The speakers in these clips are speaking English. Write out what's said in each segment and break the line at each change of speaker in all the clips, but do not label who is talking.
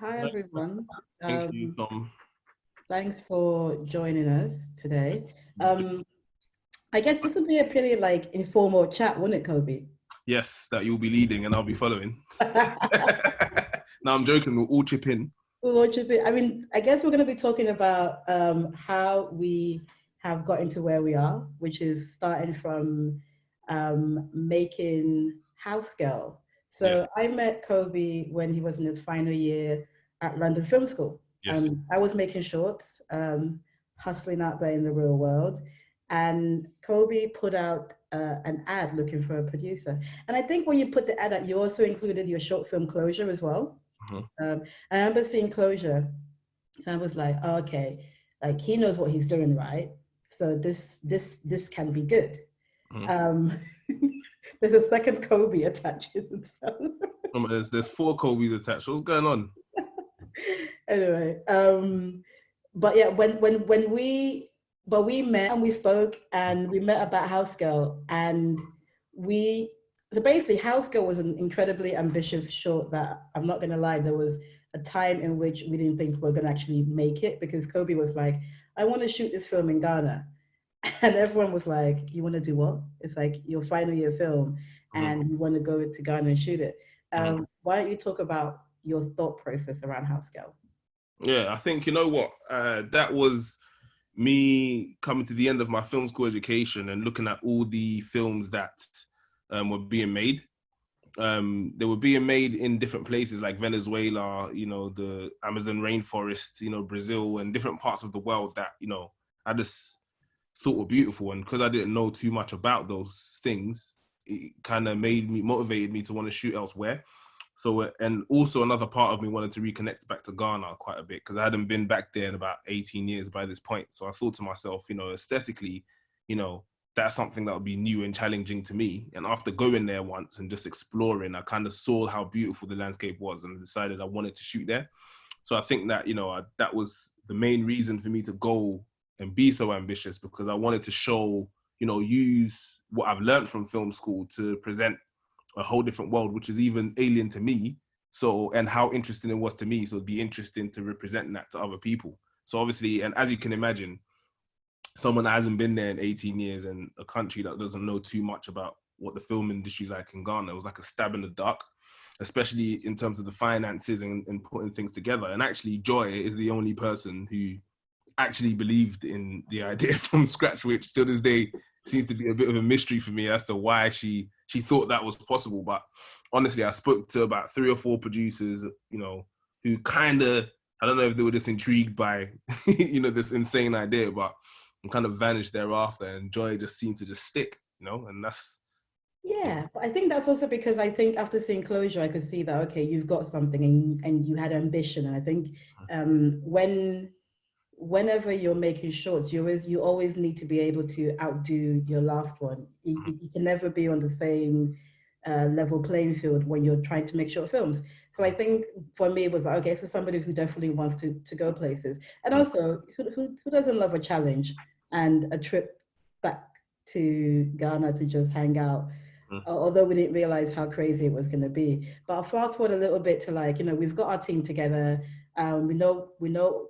Hi, everyone.
Thank you,
Um,
Tom.
Thanks for joining us today. Um, I guess this will be a pretty informal chat, wouldn't it, Kobe?
Yes, that you'll be leading and I'll be following. No, I'm joking. We'll all chip in.
I mean, I guess we're going to be talking about how we have gotten to where we are, which is starting from making House Girl.
Yeah.
So I met Kobe when he was in his final year at London Film School.
Yes.
I was making shorts, hustling out there in the real world. And Kobe put out an ad looking for a producer. And I think when you put the ad out, you also included your short film Closure as well.
Uh-huh.
I remember seeing Closure, and I was like, oh, okay, like he knows what he's doing, right? So this can be good.
Uh-huh.
Um, there's a second Kobe attached to himself.
There's four Kobys attached. What's going on?
Anyway, but yeah, when we met and we spoke and we met about House Girl and we so basically House Girl was an incredibly ambitious short that I'm not gonna lie, there was a time in which we didn't think we were gonna actually make it because Kobe was like, I want to shoot this film in Ghana. And everyone was like, you want to do what? It's like your final year film
Uh-huh.
and you want to go to Ghana and shoot it.
Uh-huh.
Why don't you talk about your thought process around House Girl?
Yeah, I think you know what? That was me coming to the end of my film school education and looking at all the films that were being made. They were being made in different places like Venezuela, the Amazon rainforest, Brazil and different parts of the world that, I just thought were beautiful. And because I didn't know too much about those things, it kind of motivated me to want to shoot elsewhere. So, and also another part of me wanted to reconnect back to Ghana quite a bit because I hadn't been back there in about 18 years by this point. So I thought to myself, aesthetically, you know, that's something that would be new and challenging to me. And after going there once and just exploring, I kind of saw how beautiful the landscape was and decided I wanted to shoot there. So I think that, that was the main reason for me to go and be so ambitious because I wanted to show, use what I've learned from film school to present a whole different world, which is even alien to me. So, and how interesting it was to me. So it'd be interesting to represent that to other people. So obviously, and as you can imagine, someone that hasn't been there in 18 years and a country that doesn't know too much about what the film industry is like in Ghana, it was like a stab in the dark, especially in terms of the finances and putting things together. And actually, Joy is the only person who actually believed in the idea from scratch, which till this day seems to be a bit of a mystery for me as to why she thought that was possible. But honestly, I spoke to about 3 or 4 producers, who kind of, I don't know if they were just intrigued by, this insane idea, but kind of vanished thereafter. And Joy just seemed to just stick, and that's.
Yeah, but I think that's also because I think after seeing Closure, I could see that okay, you've got something and you had ambition. And I think whenever you're making shorts, you always need to be able to outdo your last one. You can never be on the same level playing field when you're trying to make short films. So I think for me it was like, okay, so somebody who definitely wants to go places, and also who doesn't love a challenge and a trip back to Ghana to just hang out. Although we didn't realize how crazy it was going to be. But I'll fast forward a little bit to we've got our team together. We know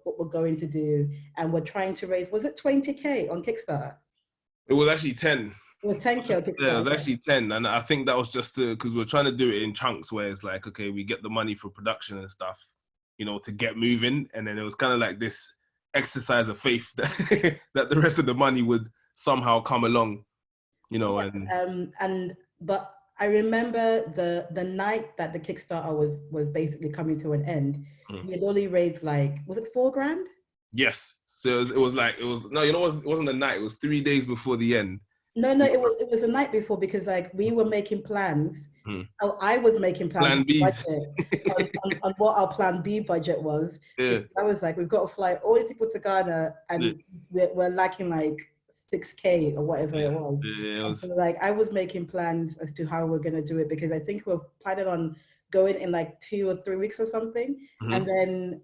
what we're going to do, and we're trying to raise. Was it 20K on Kickstarter?
It was actually 10.
It was 10K on
Yeah, it
Kickstarter.
was actually 10. And I think that was just because we're trying to do it in chunks where it's like, okay, we get the money for production and stuff, to get moving. And then it was kind of like this exercise of faith that, that the rest of the money would somehow come along,
Yeah, but I remember the night that the Kickstarter was basically coming to an end. We had only raised was it 4 grand?
Yes. So no, it wasn't a night. It was 3 days before the end.
No, it was a night before because we were making plans.
Hmm.
Oh, I was making plans
Plan
on
B's.
budget on what our plan B budget was.
Yeah.
I was like, we've got to fly all these people to Ghana,
Yeah.
and we're lacking 6K or whatever it was.
Yeah,
So I was making plans as to how we're gonna do it because I think we're planning on going in 2 or 3 weeks or something, and then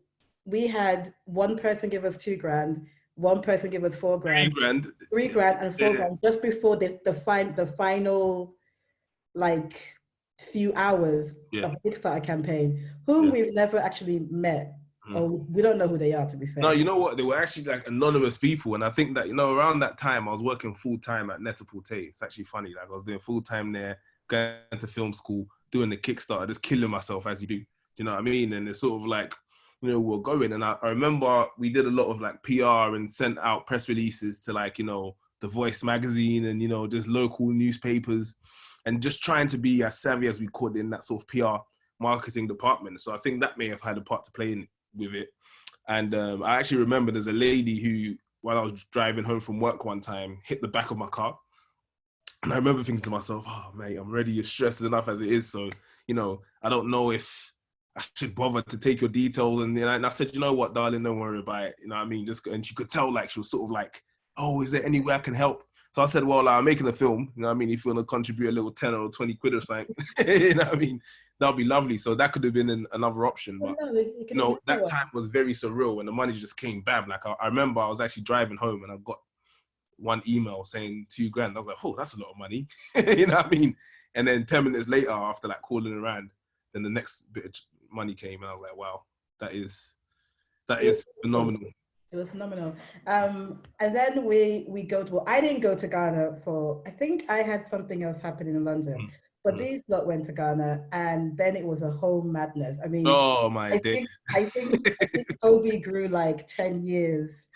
we had one person give us 2 grand, one person give us 4 grand,
3 grand.
3 grand and four
Yeah.
grand just before the final like few hours
Yeah.
of the Kickstarter campaign, whom we've never actually met, or we don't know who they are, to be fair.
No, you know what? They were actually like anonymous people. And I think that, you know, around that time, I was working full-time at Net-a-Porter. It's actually funny. Like, I was doing full-time there, going to film school, doing the Kickstarter, just killing myself as you do. Do you know what I mean? And it's sort of like, you know, we're going. And I remember we did a lot of like PR and sent out press releases to like, you know, The Voice magazine and, you know, just local newspapers and just trying to be as savvy as we could in that sort of PR marketing department. So I think that may have had a part to play with it. And I actually remember there's a lady who, while I was driving home from work one time, hit the back of my car. And I remember thinking to myself, oh, mate, I'm already stressed enough as it is. So, you know, I don't know if I should bother to take your details. And I said, you know what, darling, don't worry about it. You know what I mean? And she could tell, like, she was sort of like, oh, is there any way I can help? So I said, well, I'm making a film. You know what I mean? If you want to contribute a little 10 or 20 quid or something, you know what I mean? That'll be lovely. So that could have been another option. But, you know, that time was very surreal when the money just came bam. Like, I remember I was actually driving home and I got one email saying $2,000. I was like, oh, that's a lot of money. You know what I mean? And then 10 minutes later, after like calling around, then the next bit of money came and I was like, wow, that is phenomenal.
It was phenomenal. And then we go to, I didn't go to Ghana I think I had something else happening in London, but these lot went to Ghana and then it was a whole madness. I mean,
oh my days.
I think Koby grew like 10 years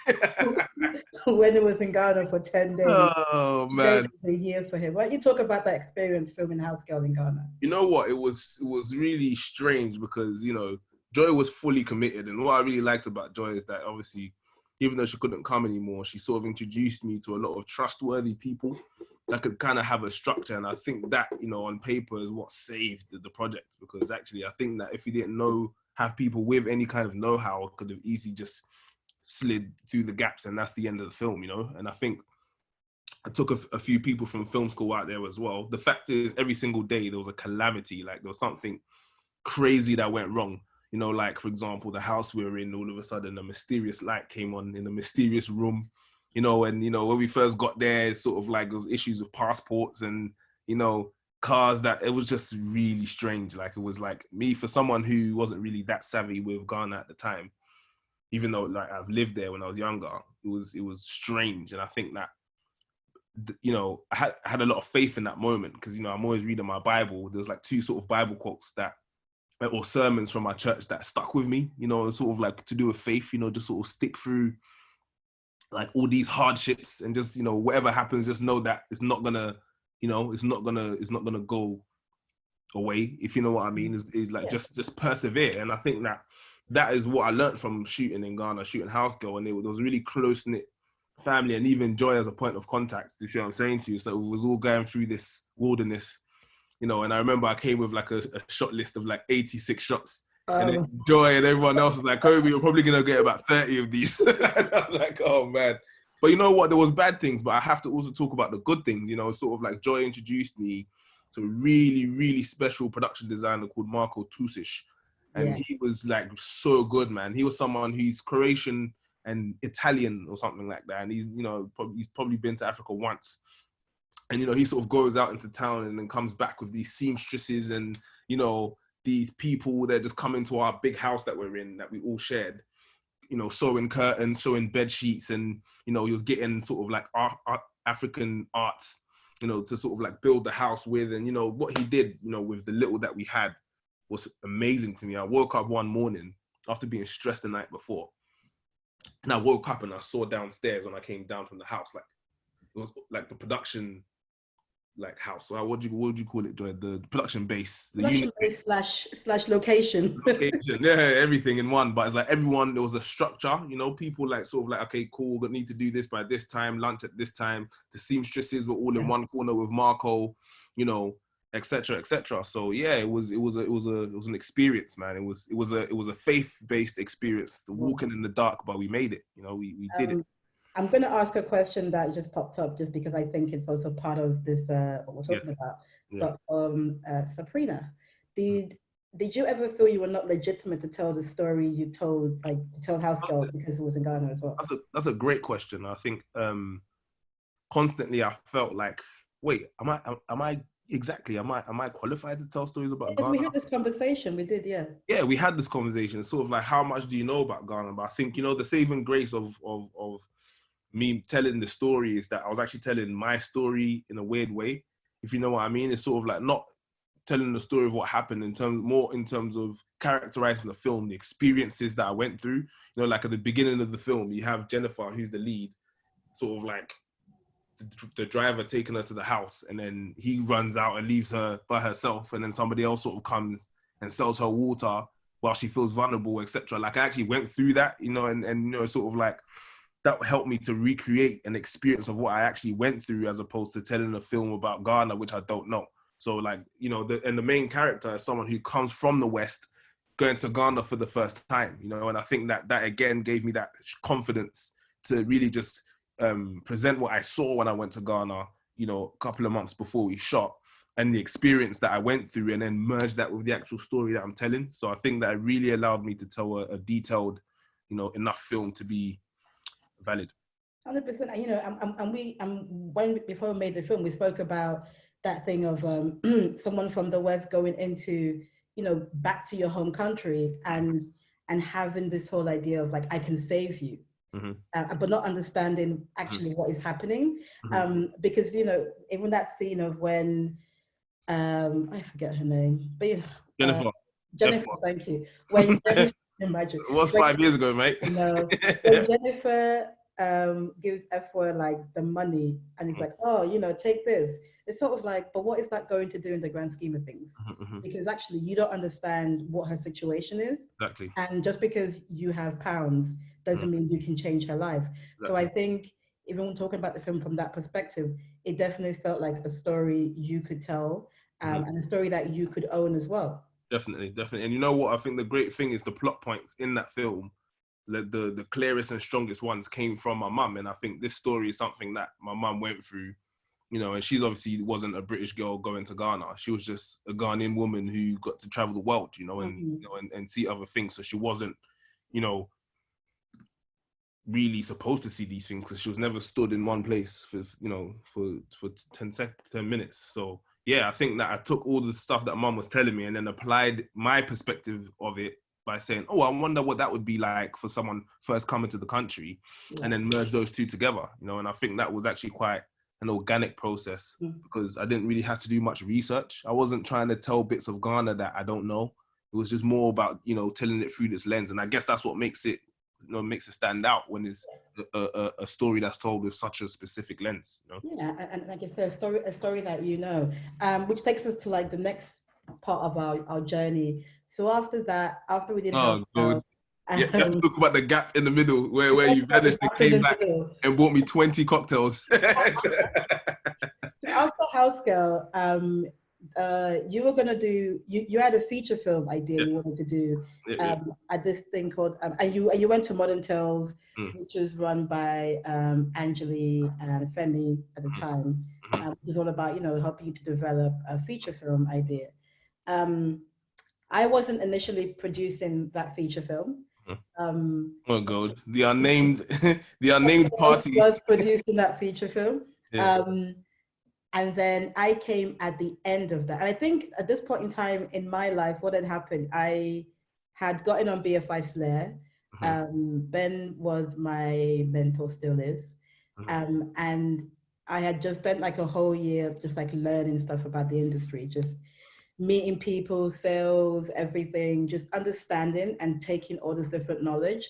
when it was in Ghana for 10 days.
Oh man.
A year for him. Why don't you talk about that experience filming House Girl in Ghana?
You know what? It was really strange because, you know, Joy was fully committed. And what I really liked about Joy is that obviously, even though she couldn't come anymore, she sort of introduced me to a lot of trustworthy people that could kind of have a structure. And I think that, you know, on paper is what saved the project, because actually I think that if we didn't have people with any kind of know-how, it could have easily just slid through the gaps and that's the end of the film, you know? And I think I took a few people from film school out there as well. The fact is, every single day there was a calamity, like there was something crazy that went wrong. You know, like, for example, the house we were in, all of a sudden, a mysterious light came on in a mysterious room, you know, and, you know, when we first got there, sort of like those issues of passports and, you know, cars that it was just really strange. Like, it was like me, for someone who wasn't really that savvy with Ghana at the time, even though like I've lived there when I was younger, it was strange. And I think that, you know, I had a lot of faith in that moment because, you know, I'm always reading my Bible. There was like 2 sort of Bible quotes or sermons from my church that stuck with me, you know, sort of like to do with faith, you know, just sort of stick through like all these hardships and just, you know, whatever happens, just know that it's not gonna, you know, it's not gonna go away, if you know what I mean. Is like, just persevere. And I think that is what I learned from shooting in Ghana, shooting House Girl, and there was really close-knit family and even Joy as a point of contact, if you know what I'm saying to you. So we was all going through this wilderness, you know, and I remember I came with like a shot list of like 86 shots. And then Joy and everyone else was like, Koby, you're probably going to get about 30 of these. And I was like, oh, man. But you know what? There was bad things, but I have to also talk about the good things. You know, sort of like Joy introduced me to a really, really special production designer called Marco Tusic. And he was like so good, man. He was someone who's Croatian and Italian or something like that. And he's, you know, he's probably been to Africa once. And, you know, he sort of goes out into town and then comes back with these seamstresses and, you know, these people that just come into our big house that we're in, that we all shared, you know, sewing curtains, sewing bed sheets. And, you know, he was getting sort of like African arts, you know, to sort of like build the house with. And, you know, what he did, you know, with the little that we had was amazing to me. I woke up one morning after being stressed the night before. And I woke up and I saw downstairs when I came down from the house, like, it was like the production like house. So what would you call it, Joy? The production base, the
production base slash location.
Yeah, everything in one. But it's like everyone, there was a structure, you know, people like sort of like, okay, cool, we need to do this by this time, lunch at this time. The seamstresses were all in one corner with Marco, you know, etc. So yeah, it was an experience, man. It was a faith-based experience, walking in the dark, but we made it, you know, we did it.
I'm going to ask a question that just popped up just because I think it's also part of this, what we're talking about. But Sabrina, did you ever feel you were not legitimate to tell the story you told, like to tell House Girl because it was in Ghana as well?
That's a great question. I think constantly I felt like, wait, am I exactly, am I qualified to tell stories about
Because we
Ghana?
had this conversation, we did, yeah.
Yeah, we had this conversation, sort of like, how much do you know about Ghana? But I think, the saving grace of me telling the story is that I was actually telling my story in a weird way, if you know what I mean. It's sort of like not telling the story of what happened in terms of characterizing the film, the experiences that I went through. Like at the beginning of the film, you have Jennifer, who's the lead, sort of like the driver taking her to the house, and then he runs out and leaves her by herself, and then somebody else sort of comes and sells her water while she feels vulnerable, etc. Like I actually went through that, and sort of like that helped me to recreate an experience of what I actually went through, as opposed to telling a film about Ghana, which I don't know. So like, the main character is someone who comes from the West, going to Ghana for the first time, and I think that again gave me that confidence to really just present what I saw when I went to Ghana, a couple of months before we shot, and the experience that I went through, and then merge that with the actual story that I'm telling. So I think that it really allowed me to tell a detailed, enough film to be valid.
100%. When before we made the film, we spoke about that thing of someone from the West going into, back to your home country and having this whole idea of like, I can save you. But not understanding actually what is happening. Because, even that scene of when, I forget her name, but Jennifer, thank you. When Jennifer, imagine.
It was 5 years ago, mate.
When Jennifer gives Efwa like the money and he's like, oh, take this. It's sort of like, but what is that going to do in the grand scheme of things? Because actually you don't understand what her situation is.
Exactly.
And just because you have pounds doesn't mean you can change her life. Exactly. So I think even when talking about the film from that perspective, it definitely felt like a story you could tell, and a story that you could own as well.
Definitely. And you know what? I think the great thing is the plot points in that film, the clearest and strongest ones came from my mum. And I think this story is something that my mum went through, and she's obviously wasn't a British girl going to Ghana. She was just a Ghanaian woman who got to travel the world, and see other things. So she wasn't, really supposed to see these things, because she was never stood in one place for 10 minutes. So yeah, I think that I took all the stuff that mum was telling me and then applied my perspective of it by saying, oh, I wonder what that would be like for someone first coming to the country, and then merge those two together, and I think that was actually quite an organic process, because I didn't really have to do much research. I wasn't trying to tell bits of Ghana that I don't know. It was just more about, telling it through this lens. And I guess that's what makes it stand out, when it's a story that's told with such a specific lens.
Yeah, and like I said, a story that which takes us to like the next part of our journey. So after we did
good. Yeah, let's talk about the gap in the middle where you vanished and came back and bought me 20 cocktails.
So after House Girl, you were gonna do. You had a feature film idea you wanted to do at this thing called, and you went to Modern Tales, which was run by Angeli and Femi at the time. It was all about helping you to develop a feature film idea. I wasn't initially producing that feature film.
Oh God, the unnamed party
was producing that feature film. Yeah. And then I came at the end of that. And I think at this point in time in my life, what had happened, I had gotten on BFI Flair. Ben was my mentor, still is. And I had just spent like a whole year just like learning stuff about the industry, just meeting people, sales, everything, just understanding and taking all this different knowledge.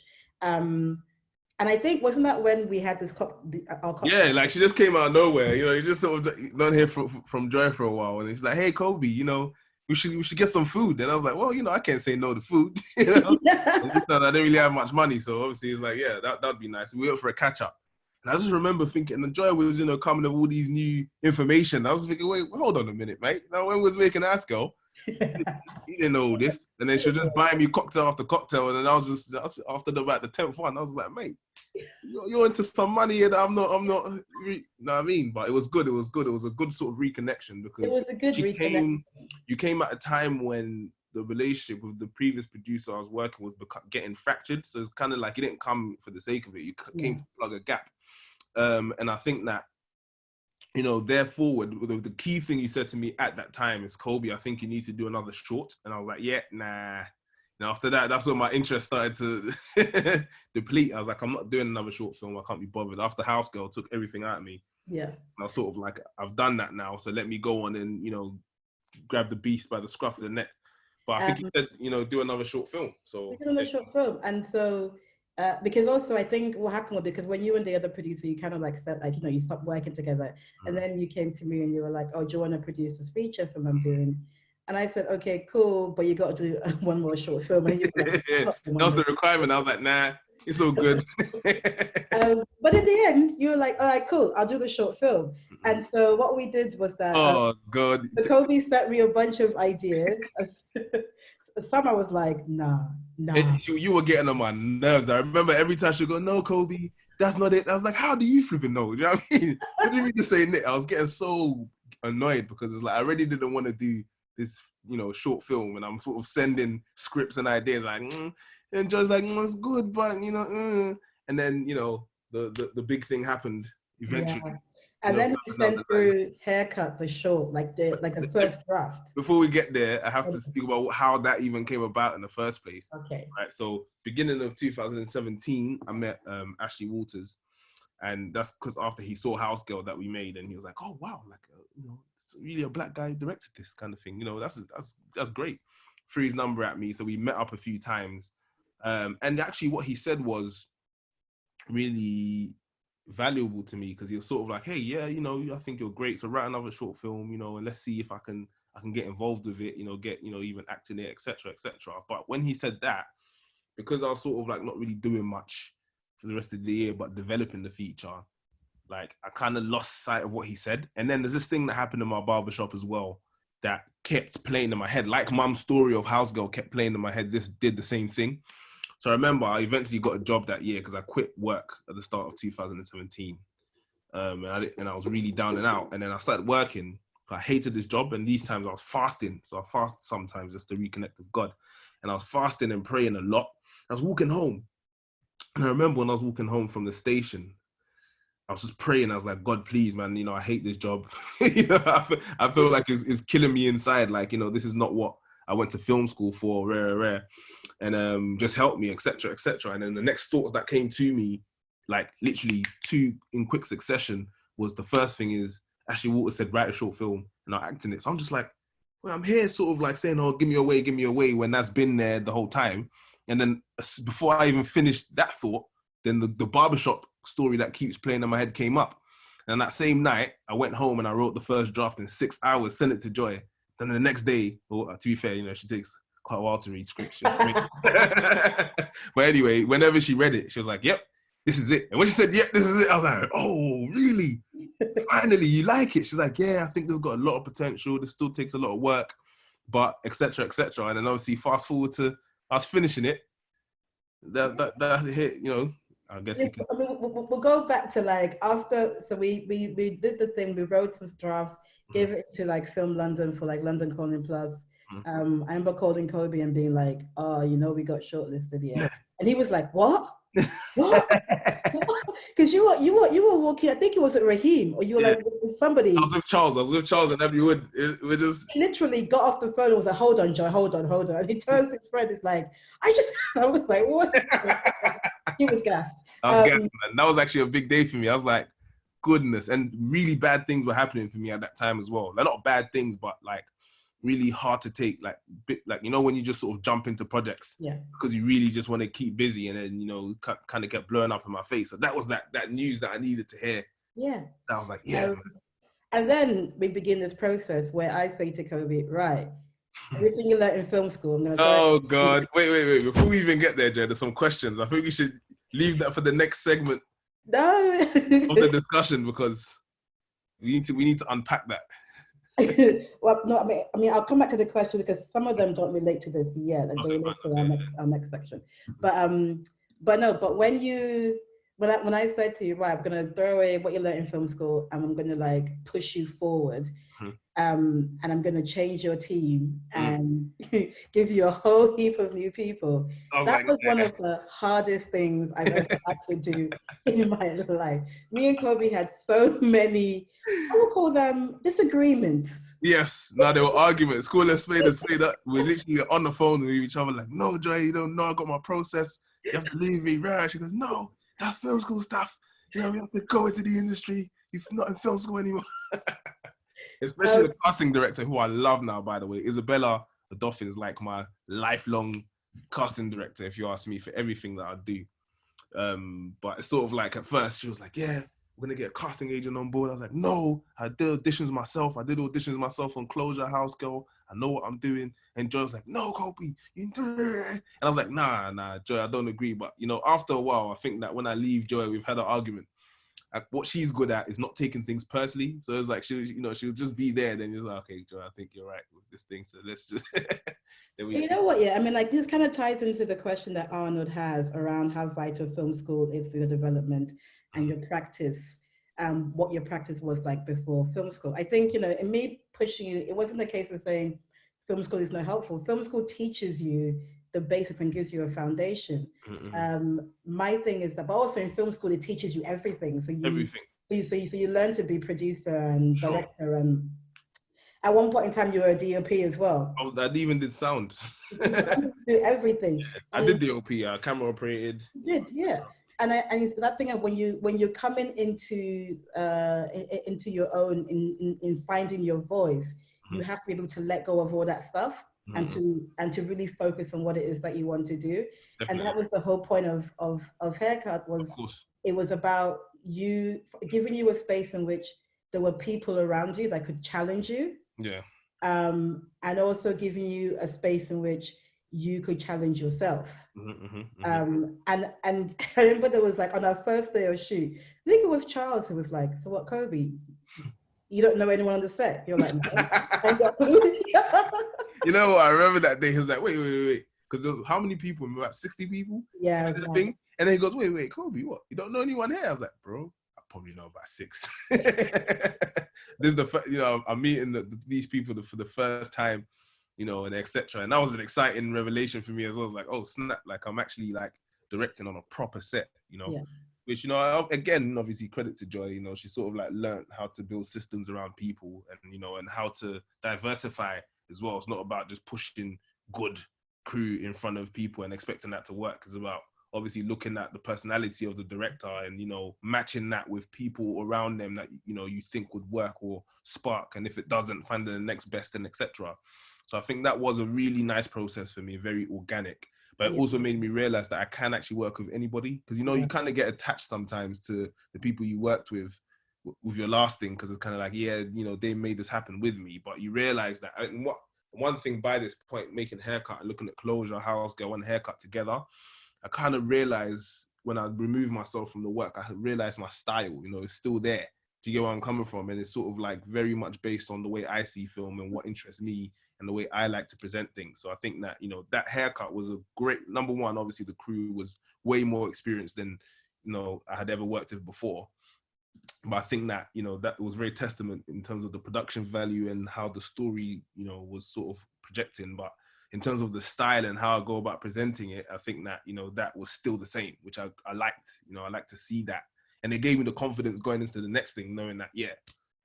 And I think, wasn't that when we had this
yeah, like she just came out of nowhere, you just sort of don't hear from Joy for a while, and it's like, hey Koby, we should get some food. And I was like, well, I can't say no to food. I didn't really have much money, so obviously it's like, yeah, that'd be nice. We went for a catch up. And I just remember thinking, and Joy was, coming with all these new information. I was thinking, wait, hold on a minute, mate. Now, when we was making Ask Girl, he didn't know all this. And then she was just buying me cocktail after cocktail. And then I was just, after about the 10th one, I was like, mate, you're into some money that I'm not, you know what I mean? But it was good. It was a good sort of reconnection, because
it was a good reconnection.
You came at a time when the relationship with the previous producer I was working with getting fractured. So it's kind of like you didn't come for the sake of it. You came to plug a gap. And I think that you know, there forward, the key thing you said to me at that time is, Koby, I think you need to do another short. And I was like, yeah, nah. And after that, that's when my interest started to deplete. I was like, I'm not doing another short film. I can't be bothered. After House Girl took everything out of me.
Yeah.
And I was sort of like, I've done that now. So let me go on and, you know, grab the beast by the scruff of the neck. But I think you said, you know, do another short film. So
do another short film. And so, because also I think what happened was, because when you and the other producer, you kind of like felt like, you know, you stopped working together. And then you came to me and you were like, oh, do you want to produce this feature film I'm doing? And I said, okay, cool, but you got to do one more short film. And you were like,
that was the requirement. I was like, nah, it's all good.
But in the end, you were like, all right, cool, I'll do the short film. And so what we did was that
God,
Koby sent me a bunch of ideas. Some I was like, nah.
You were getting on my nerves. I remember every time she'd go, no, Koby, that's not it. I was like, how do you flipping know? You know what I mean? What did you just say, Nick? I was getting so annoyed because it's like, I really didn't want to do this, you know, short film. And I'm sort of sending scripts and ideas like, and Joy's like, it's good, but, you know, and then, you know, the big thing happened eventually.
Yeah. And then he sent through Haircut, the short, like the first draft.
Before we get there, I have to speak about how that even came about in the first place.
Okay.
Right. So beginning of 2017, I met Ashley Walters, and that's because after he saw House Girl that we made, and he was like, "Oh wow, like you know, it's really a black guy directed this kind of thing. You know, that's great." Threw his number at me, so we met up a few times, and actually, what he said was really valuable to me, because he was sort of like, hey, yeah, you know, I think you're great, so write another short film, you know, and let's see if I can get involved with it, you know, get, you know, even acting it, etc. But when he said that, because I was sort of like not really doing much for the rest of the year but developing the feature, like I kind of lost sight of what he said. And then there's this thing that happened in my barbershop as well that kept playing in my head, like Mum's story of House Girl kept playing in my head. This did the same thing. So I remember I eventually got a job that year because I quit work at the start of 2017. And I was really down and out. And then I started working. I hated this job. And these times I was fasting. So I fast sometimes just to reconnect with God. And I was fasting and praying a lot. I was walking home. And I remember when I was walking home from the station, I was just praying. I was like, God, please, man, you know, I hate this job. You know, I feel like it's killing me inside. Like, you know, this is not what I went to film school for, rare. And just help me, etc. And then the next thoughts that came to me, like literally two in quick succession, was the first thing is Ashley Walters said, write a short film and I'll act in it. So I'm just like, well, I'm here sort of like saying, oh, give me away, when that's been there the whole time. And then before I even finished that thought, then the barbershop story that keeps playing in my head came up. And that same night, I went home and I wrote the first draft in 6 hours, sent it to Joy. Then the next day, well, to be fair, you know, she takes quite a while to read scripts. But anyway, whenever she read it, she was like, yep, this is it. And when she said, yep, this is it, I was like, oh, really? Finally, you like it? She's like, yeah, I think this has got a lot of potential. This still takes a lot of work, but etc. And then obviously fast forward to us finishing it. That hit, you know, I guess we can.
I mean, we'll go back to like after, so we did the thing, we wrote some drafts, gave it to like Film London for like London Calling Plus. I remember calling Koby and being like, oh, you know, we got shortlisted here. And he was like, what? Because you were walking, I think it was at Raheem, or you were like with somebody.
I was with Charles and Abby Wood. We just
he literally got off the phone and was like, hold on, Joy, hold on. And he turns to his friend, it's like, I was like, what? He was gassed.
I was gassed, man. That was actually a big day for me. I was like, goodness. And really bad things were happening for me at that time as well. Like, not bad things, but like really hard to take, like you know, when you just sort of jump into projects because you really just want to keep busy, and then, you know, kind of kept blowing up in my face. So that was that news that I needed to hear. I was like,
and then we begin this process where I say to Koby, right, everything you learned in film school, I'm gonna
oh God, wait, before we even get there, Jay, there's some questions. I think we should leave that for the next segment of the discussion, because we need to unpack that.
Well, no, I mean, I'll come back to the question because some of them don't relate to this yet, and they relate to our next section. But when I said to you, right, I'm gonna throw away what you learned in film school, and I'm gonna like push you forward. and I'm going to change your team and give you a whole heap of new people. That was one of the hardest things I've ever had to do in my life. Me and Koby had so many, I would call them disagreements.
Yes, now there were arguments. Call us spade and spade. We're literally on the phone with each other like, no, Joy, you don't know, I got my process. You have to leave me. Right? She goes, no, that's film school stuff. You know, we have to go into the industry. You're not in film school anymore. Especially the casting director, who I love now, by the way. Isabella Adofin is like my lifelong casting director, if you ask me, for everything that I do. But it's sort of like, at first, she was like, yeah, we're going to get a casting agent on board. I was like, no, I did auditions myself. I did auditions myself on Closure, House Girl. I know what I'm doing. And Joy was like, no, Koby, you do it. And I was like, nah, Joy, I don't agree. But, you know, after a while, I think that when I leave Joy, we've had an argument. Like, what she's good at is not taking things personally. So it's like, she'll just be there. Then you're like, okay, Joy, I think you're right with this thing. So let's just...
You know what? Yeah, I mean, like, this kind of ties into the question that Arnold has around how vital film school is for your development and your practice, what your practice was like before film school. I think, you know, in me pushing you, it wasn't a case of saying film school is not helpful. Film school teaches you the basics and gives you a foundation. My thing is that, but also in film school, it teaches you everything. So you learn to be producer and director, and at one point in time, you were a DOP as well.
I even did sound.
You do everything.
Yeah, I did DOP, camera operated.
You did, yeah. And that thing of when you're coming into your own in finding your voice, you have to be able to let go of all that stuff and to really focus on what it is that you want to do. Definitely. And that was the whole point of Haircut. It was about you giving you a space in which there were people around you that could challenge you.
Yeah.
And also giving you a space in which you could challenge yourself. And I remember there was like on our first day of shoot, I think it was Charles who was like, so what, Koby, you don't know anyone on the set? You're like, no.
You know what? I remember that day. He was like, wait. Because there was how many people? About 60 people?
Yeah.
Thing? And then he goes, wait, Koby, what? You don't know anyone here? I was like, bro, I probably know about 6. This is I'm meeting these people for the first time, you know, and etc. And that was an exciting revelation for me as well. I was like, oh snap! Like I'm actually like directing on a proper set, you know. Yeah. Which, you know, again, obviously credit to Joy. You know, she sort of like learned how to build systems around people, and you know, and how to diversify as well. It's not about just pushing good crew in front of people and expecting that to work. It's about obviously looking at the personality of the director and, you know, matching that with people around them that, you know, you think would work or spark. And if it doesn't, finding the next best and etc. So I think that was a really nice process for me, very organic. But it also made me realize that I can actually work with anybody. Because, you know, you kind of get attached sometimes to the people you worked with your last thing. Because it's kind of like, yeah, you know, they made this happen with me. But you realize that one thing by this point, making Haircut and looking at Closure, House Girl and Haircut together, I kind of realized when I removed myself from the work, I realized my style, you know, it's still there. Do you get where I'm coming from? And it's sort of like very much based on the way I see film and what interests me and the way I like to present things. So I think that, you know, that Haircut was a great, number one, obviously the crew was way more experienced than, you know, I had ever worked with before. But I think that, you know, that was very testament in terms of the production value and how the story, you know, was sort of projecting. But in terms of the style and how I go about presenting it, I think that, you know, that was still the same, which I liked. You know, I like to see that. And it gave me the confidence going into the next thing, knowing that, yeah,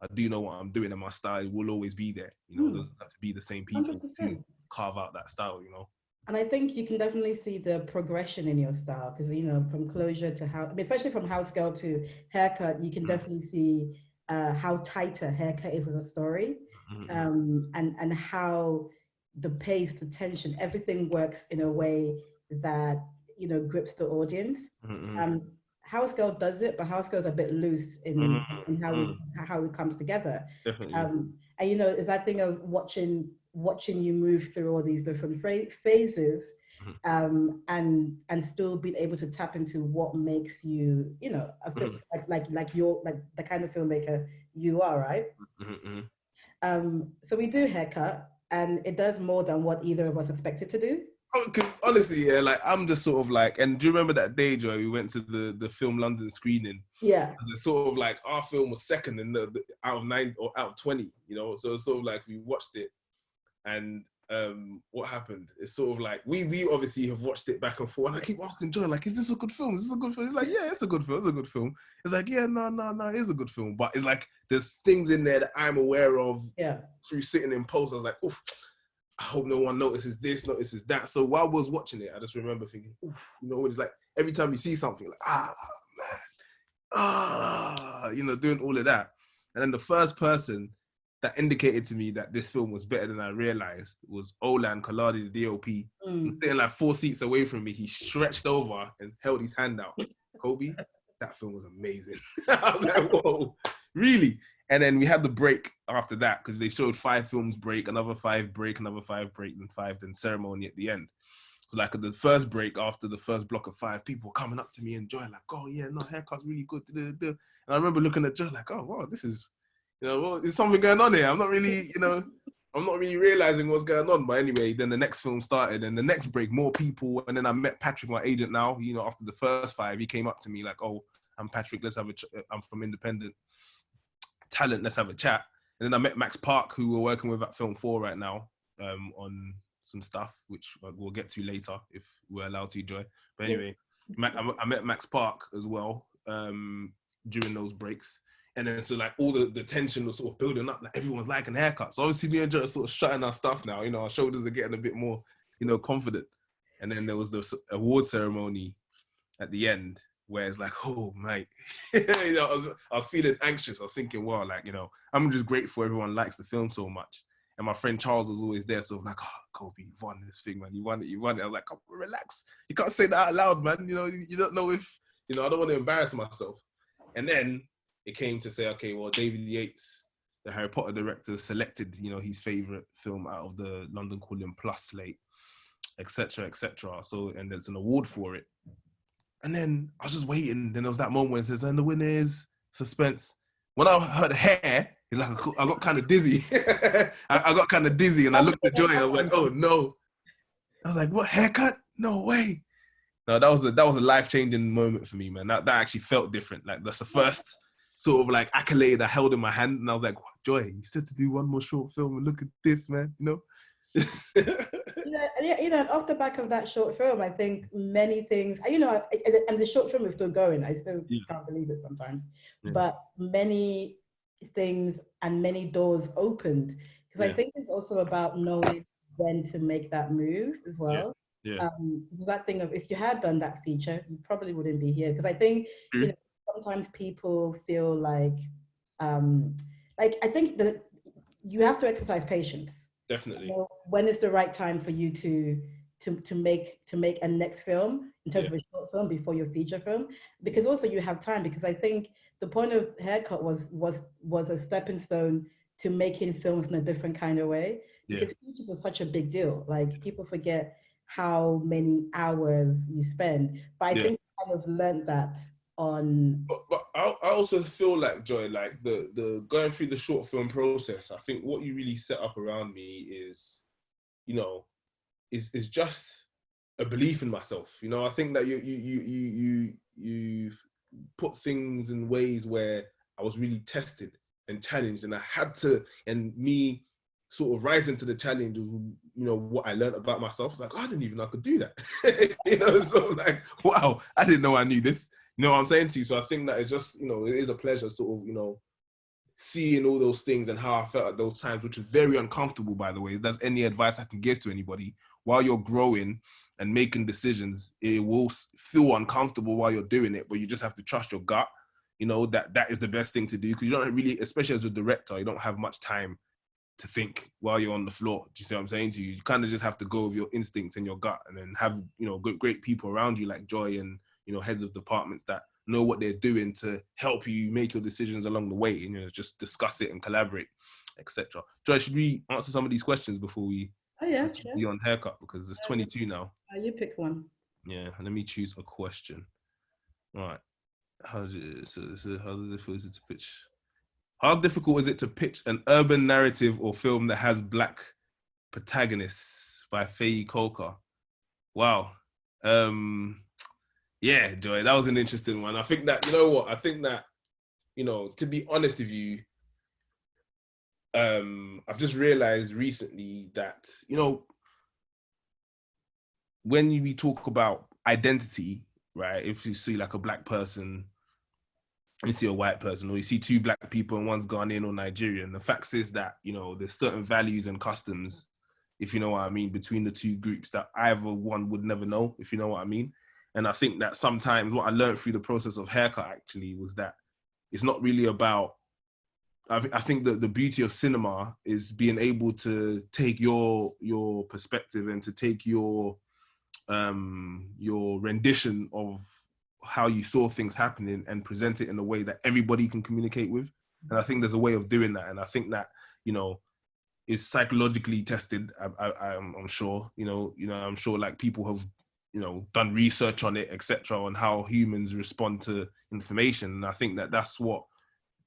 I do know what I'm doing and my style will always be there. You know, doesn't have to be the same people 100%. To carve out that style, you know.
And I think you can definitely see the progression in your style because, you know, from Closure to especially from House Girl to Haircut, you can definitely see how tighter Haircut is as a story, and how the pace, the tension, everything works in a way that, you know, grips the audience. House Girl does it, but House Girl's a bit loose in how it comes together.
Definitely.
And you know, is that thing of watching you move through all these different phases, and still being able to tap into what makes you, you know, like you're like the kind of filmmaker you are, right? So we do Haircut, and it does more than what either of us expected to do.
Because honestly, yeah, like I'm just sort of like, and do you remember that day, Joy? We went to the film London screening.
Yeah.
And it's sort of like our film was second in the out of 9 or out of 20, you know. So it's sort of like we watched it, and what happened? It's sort of like we obviously have watched it back and forth, and I keep asking Joy, like, is this a good film? Is this a good film? He's like, yeah, it's a good film. It's a good film. It's like, yeah, no, it is a good film. But it's like there's things in there that I'm aware of through sitting in post. I was like, oof, I hope no one notices this, notices that. So while I was watching it, I just remember thinking, oof, you know, it's like every time you see something, like, man, you know, doing all of that. And then the first person that indicated to me that this film was better than I realized was Olan Kolade, the DOP. Sitting like 4 seats away from me, he stretched over and held his hand out. Koby, that film was amazing. I was like, whoa, really? And then we had the break after that because they showed 5 films break, another 5 break, another 5 break, then 5, then ceremony at the end. So like at the first break, after the first block of 5, people were coming up to me and Joy like, oh yeah, no, haircut's really good. And I remember looking at Joy like, oh wow, this is, you know, well, there's something going on here. I'm not really, you know, I'm not really realizing what's going on. But anyway, then the next film started and the next break, more people. And then I met Patrick, my agent now, you know, after the first 5, he came up to me like, oh, I'm Patrick, I'm from Independent Talent, let's have a chat. And then I met Max Park, who we're working with at Film 4 right now, on some stuff, which we'll get to later if we're allowed to, Joy. But anyway, I met Max Park as well during those breaks. And then so like all the tension was sort of building up, like everyone's liking haircuts. So obviously me and Joy are sort of shutting our stuff now, you know, our shoulders are getting a bit more, you know, confident. And then there was the award ceremony at the end where it's like, oh mate, you know, I was feeling anxious. I was thinking, wow, like, you know, I'm just grateful everyone likes the film so much. And my friend Charles was always there, so I'm like, oh, Koby, you won this thing, man. You won it. I was like, come on, relax. You can't say that out loud, man. You know, you don't know if, you know, I don't want to embarrass myself. And then it came to say, okay, well, David Yates, the Harry Potter director, selected, you know, his favorite film out of the London Calling Plus slate, etc., etc. So, and there's an award for it. And then I was just waiting. Then there was that moment where it says, and the winner is suspense. When I heard hair, it's like I got kind of dizzy. I got kind of dizzy, and I looked at Joy. I was like, "Oh no!" I was like, "What, haircut? No way!" No, that was a life-changing moment for me, man. That actually felt different. Like that's the first sort of like accolade I held in my hand, and I was like, "Joy, you said to do one more short film, and look at this, man." You know.
You know, off the back of that short film, I think many things, you know, and the short film is still going. I still can't believe it sometimes, but many things and many doors opened because I think it's also about knowing when to make that move as well. That thing of if you had done that feature, you probably wouldn't be here because I think you know sometimes people feel like I think that you have to exercise patience.
Definitely.
You know, when is the right time for you to make a next film in terms of a short film before your feature film? Because also you have time. Because I think the point of Haircut was a stepping stone to making films in a different kind of way. Because features are such a big deal. Like people forget how many hours you spend. But I think I kind of learned that on.
But I also feel like, Joy, like the going through the short film process, I think what you really set up around me is, you know, is just a belief in myself. You know, I think that you put things in ways where I was really tested and challenged, and I had to, and me sort of rising to the challenge of, you know, what I learned about myself. It's like, oh, I didn't even know I could do that. You know, so like, wow, I didn't know I knew this. You know what I'm saying to you? So I think that it's just, you know, it is a pleasure sort of, you know, seeing all those things and how I felt at those times, which is very uncomfortable, by the way. If there's any advice I can give to anybody, while you're growing and making decisions, it will feel uncomfortable while you're doing it, but you just have to trust your gut. You know, that is the best thing to do, because you don't really, especially as a director, you don't have much time to think while you're on the floor. Do you see what I'm saying to you? You kind of just have to go with your instincts and your gut, and then have, you know, great people around you like Joy and, you know, heads of departments that know what they're doing to help you make your decisions along the way, and, you know, just discuss it and collaborate, etc. Joy, should we answer some of these questions before we be on Haircut, because there's 22 now.
You pick one.
Yeah, let me choose a question. All right. How difficult is it to pitch? How difficult is it to pitch an urban narrative or film that has black protagonists by Faye Kolka? Wow. Yeah, Joy, that was an interesting one. I think that, you know what? I think that, you know, to be honest with you, I've just realized recently that, you know, when we talk about identity, right? If you see like a black person, you see a white person, or you see two black people and one's Ghanaian or Nigerian, the fact is that, you know, there's certain values and customs, if you know what I mean, between the two groups that either one would never know, if you know what I mean. And I think that sometimes what I learned through the process of haircut actually was that it's not really about, I think that the beauty of cinema is being able to take your perspective and to take your rendition of how you saw things happening and present it in a way that everybody can communicate with. And I think there's a way of doing that. And I think that, you know, is psychologically tested. I'm sure, I'm sure like people have, you know, done research on it, etc., on how humans respond to information. And I think that that's what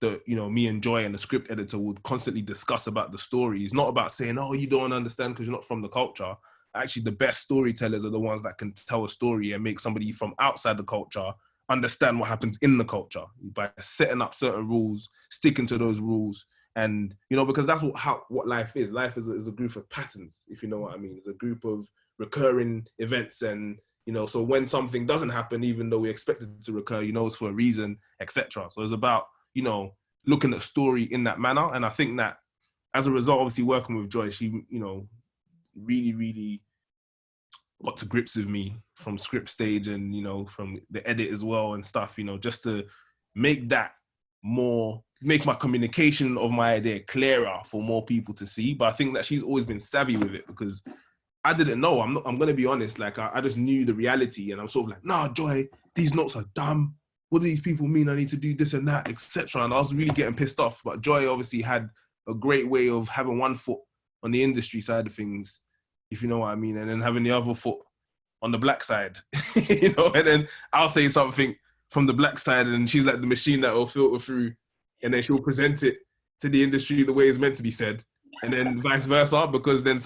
me and Joy and the script editor would constantly discuss about the story. It's not about saying, oh, you don't understand because you're not from the culture. Actually, the best storytellers are the ones that can tell a story and make somebody from outside the culture understand what happens in the culture by setting up certain rules, sticking to those rules. And, you know, because that's what life is. Life is a group of patterns, if you know what I mean. It's a group of recurring events. And, you know, so when something doesn't happen, even though we expect it to recur, you know, it's for a reason, etc. So it's about, you know, looking at story in that manner. And I think that as a result, obviously working with Joy, she, you know, really, really got to grips with me from script stage and, you know, from the edit as well and stuff, you know, just to make my communication of my idea clearer for more people to see. But I think that she's always been savvy with it because I didn't know. I'm going to be honest. Like, I just knew the reality and I'm sort of like, nah, Joy, these notes are dumb. What do these people mean? I need to do this and that, etc. And I was really getting pissed off. But Joy obviously had a great way of having one foot on the industry side of things, if you know what I mean, and then having the other foot on the black side, you know. And then I'll say something from the black side, and she's like the machine that will filter through, and then she'll present it to the industry the way it's meant to be said, and then vice versa. Because then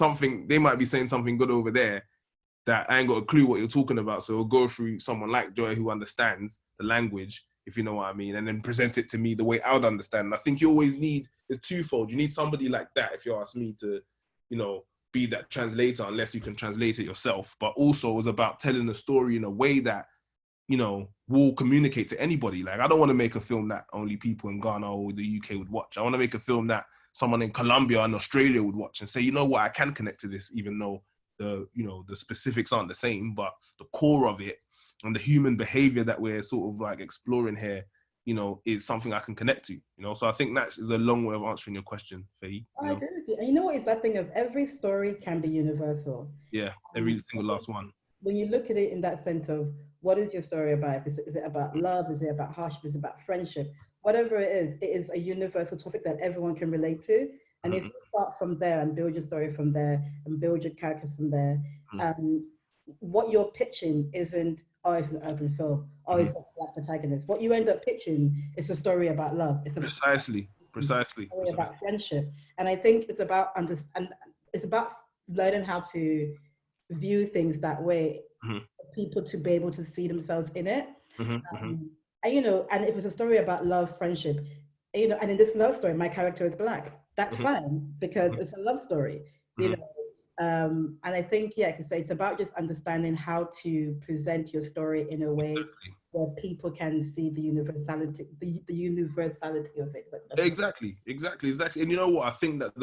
they might be saying something good over there that I ain't got a clue what you're talking about. So it'll go through someone like Joy who understands the language, if you know what I mean, and then present it to me the way I would understand. And I think you always need the twofold. You need somebody like that, if you ask me, to, you know, be that translator, unless you can translate it yourself. But also it was about telling a story in a way that, you know, will communicate to anybody. Like, I don't want to make a film that only people in Ghana or the UK would watch. I want to make a film that someone in Colombia and Australia would watch and say, you know what, I can connect to this, even though the specifics aren't the same, but the core of it and the human behavior that we're sort of like exploring here, you know, is something I can connect to, you know. So I think that is a long way of answering your question, Faye.
I agree with you. And you know what, it's that thing of every story can be universal.
Yeah, every single last one.
When you look at it in that sense of what is your story about? Is it about love? Is it about hardship? Is it about friendship? Whatever it is a universal topic that everyone can relate to. And if you start from there and build your story from there and build your characters from there, what you're pitching isn't, oh, it's an urban film, oh, it's got a black protagonist. What you end up pitching is a story about love. It's
precisely
about friendship. And I think it's about it's about learning how to view things that way, for people to be able to see themselves in it. And, you know, and if it's a story about love, friendship, you know, and in this love story, my character is black. That's fine because it's a love story, you know. And I think, yeah, because it's about just understanding how to present your story in a way where people can see the universality, the universality of it.
Exactly. And you know what? I think that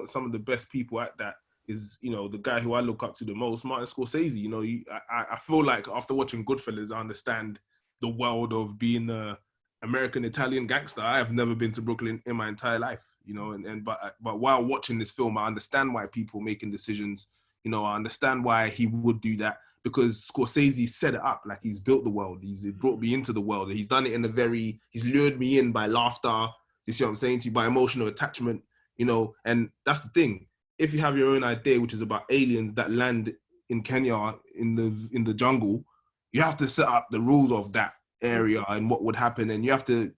some of the best people at that is, you know, the guy who I look up to the most, Martin Scorsese. You know, I feel like after watching Goodfellas, I understand the world of being a American Italian gangster. I have never been to Brooklyn in my entire life, you know, but while watching this film, I understand why people making decisions. You know, I understand why he would do that, because Scorsese set it up. Like, he's built the world. He's brought me into the world. He's done it he's lured me in by laughter. You see what I'm saying to you? By emotional attachment, you know. And that's the thing. If you have your own idea, which is about aliens that land in Kenya in the jungle, you have to set up the rules of that area and what would happen. And you have to,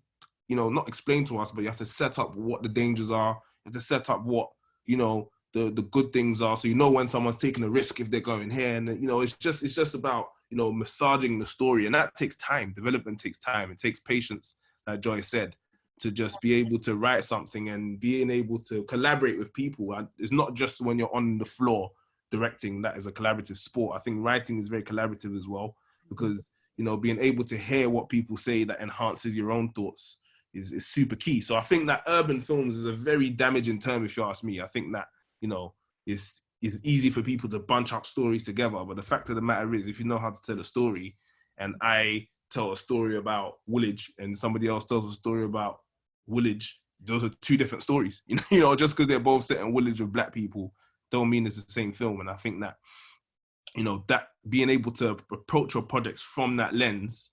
you know, not explain to us, but you have to set up what the dangers are. You have to set up what, you know, the good things are, so you know when someone's taking a risk if they're going here. And you know, it's just about, you know, massaging the story, and that takes time. Development takes time. It takes patience, like Joy said, to just be able to write something and being able to collaborate with people. It's not just when you're on the floor directing that is a collaborative sport. I think writing is very collaborative as well, because, you know, being able to hear what people say that enhances your own thoughts is super key. So I think that urban films is a very damaging term, if you ask me. I think that, you know, is easy for people to bunch up stories together. But the fact of the matter is, if you know how to tell a story, and I tell a story about Woolwich and somebody else tells a story about Woolwich, those are two different stories. You know, just because they're both set in Woolwich with black people don't mean it's the same film. And I think that, you know, that being able to approach your projects from that lens,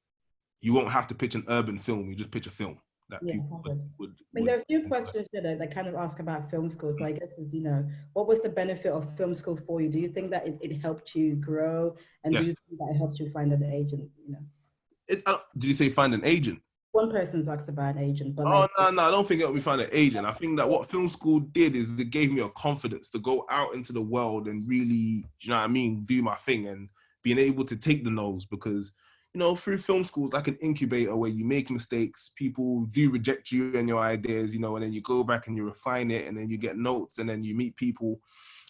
you won't have to pitch an urban film. You just pitch a film that people would.
I mean, there are a few questions here that kind of ask about film school. So I guess is, you know, what was the benefit of film school for you? Do you think that it helped you grow? And
Yes.
do you think that it helped you find an agent, you know?
Did you say find an agent?
One person's asked about an agent, but
no, I don't think it'll be find an agent. I think that what film school did is it gave me a confidence to go out into the world and really, you know what I mean, do my thing, and being able to take the no's, because, you know, through film school is like an incubator where you make mistakes, people do reject you and your ideas, you know, and then you go back and you refine it, and then you get notes, and then you meet people.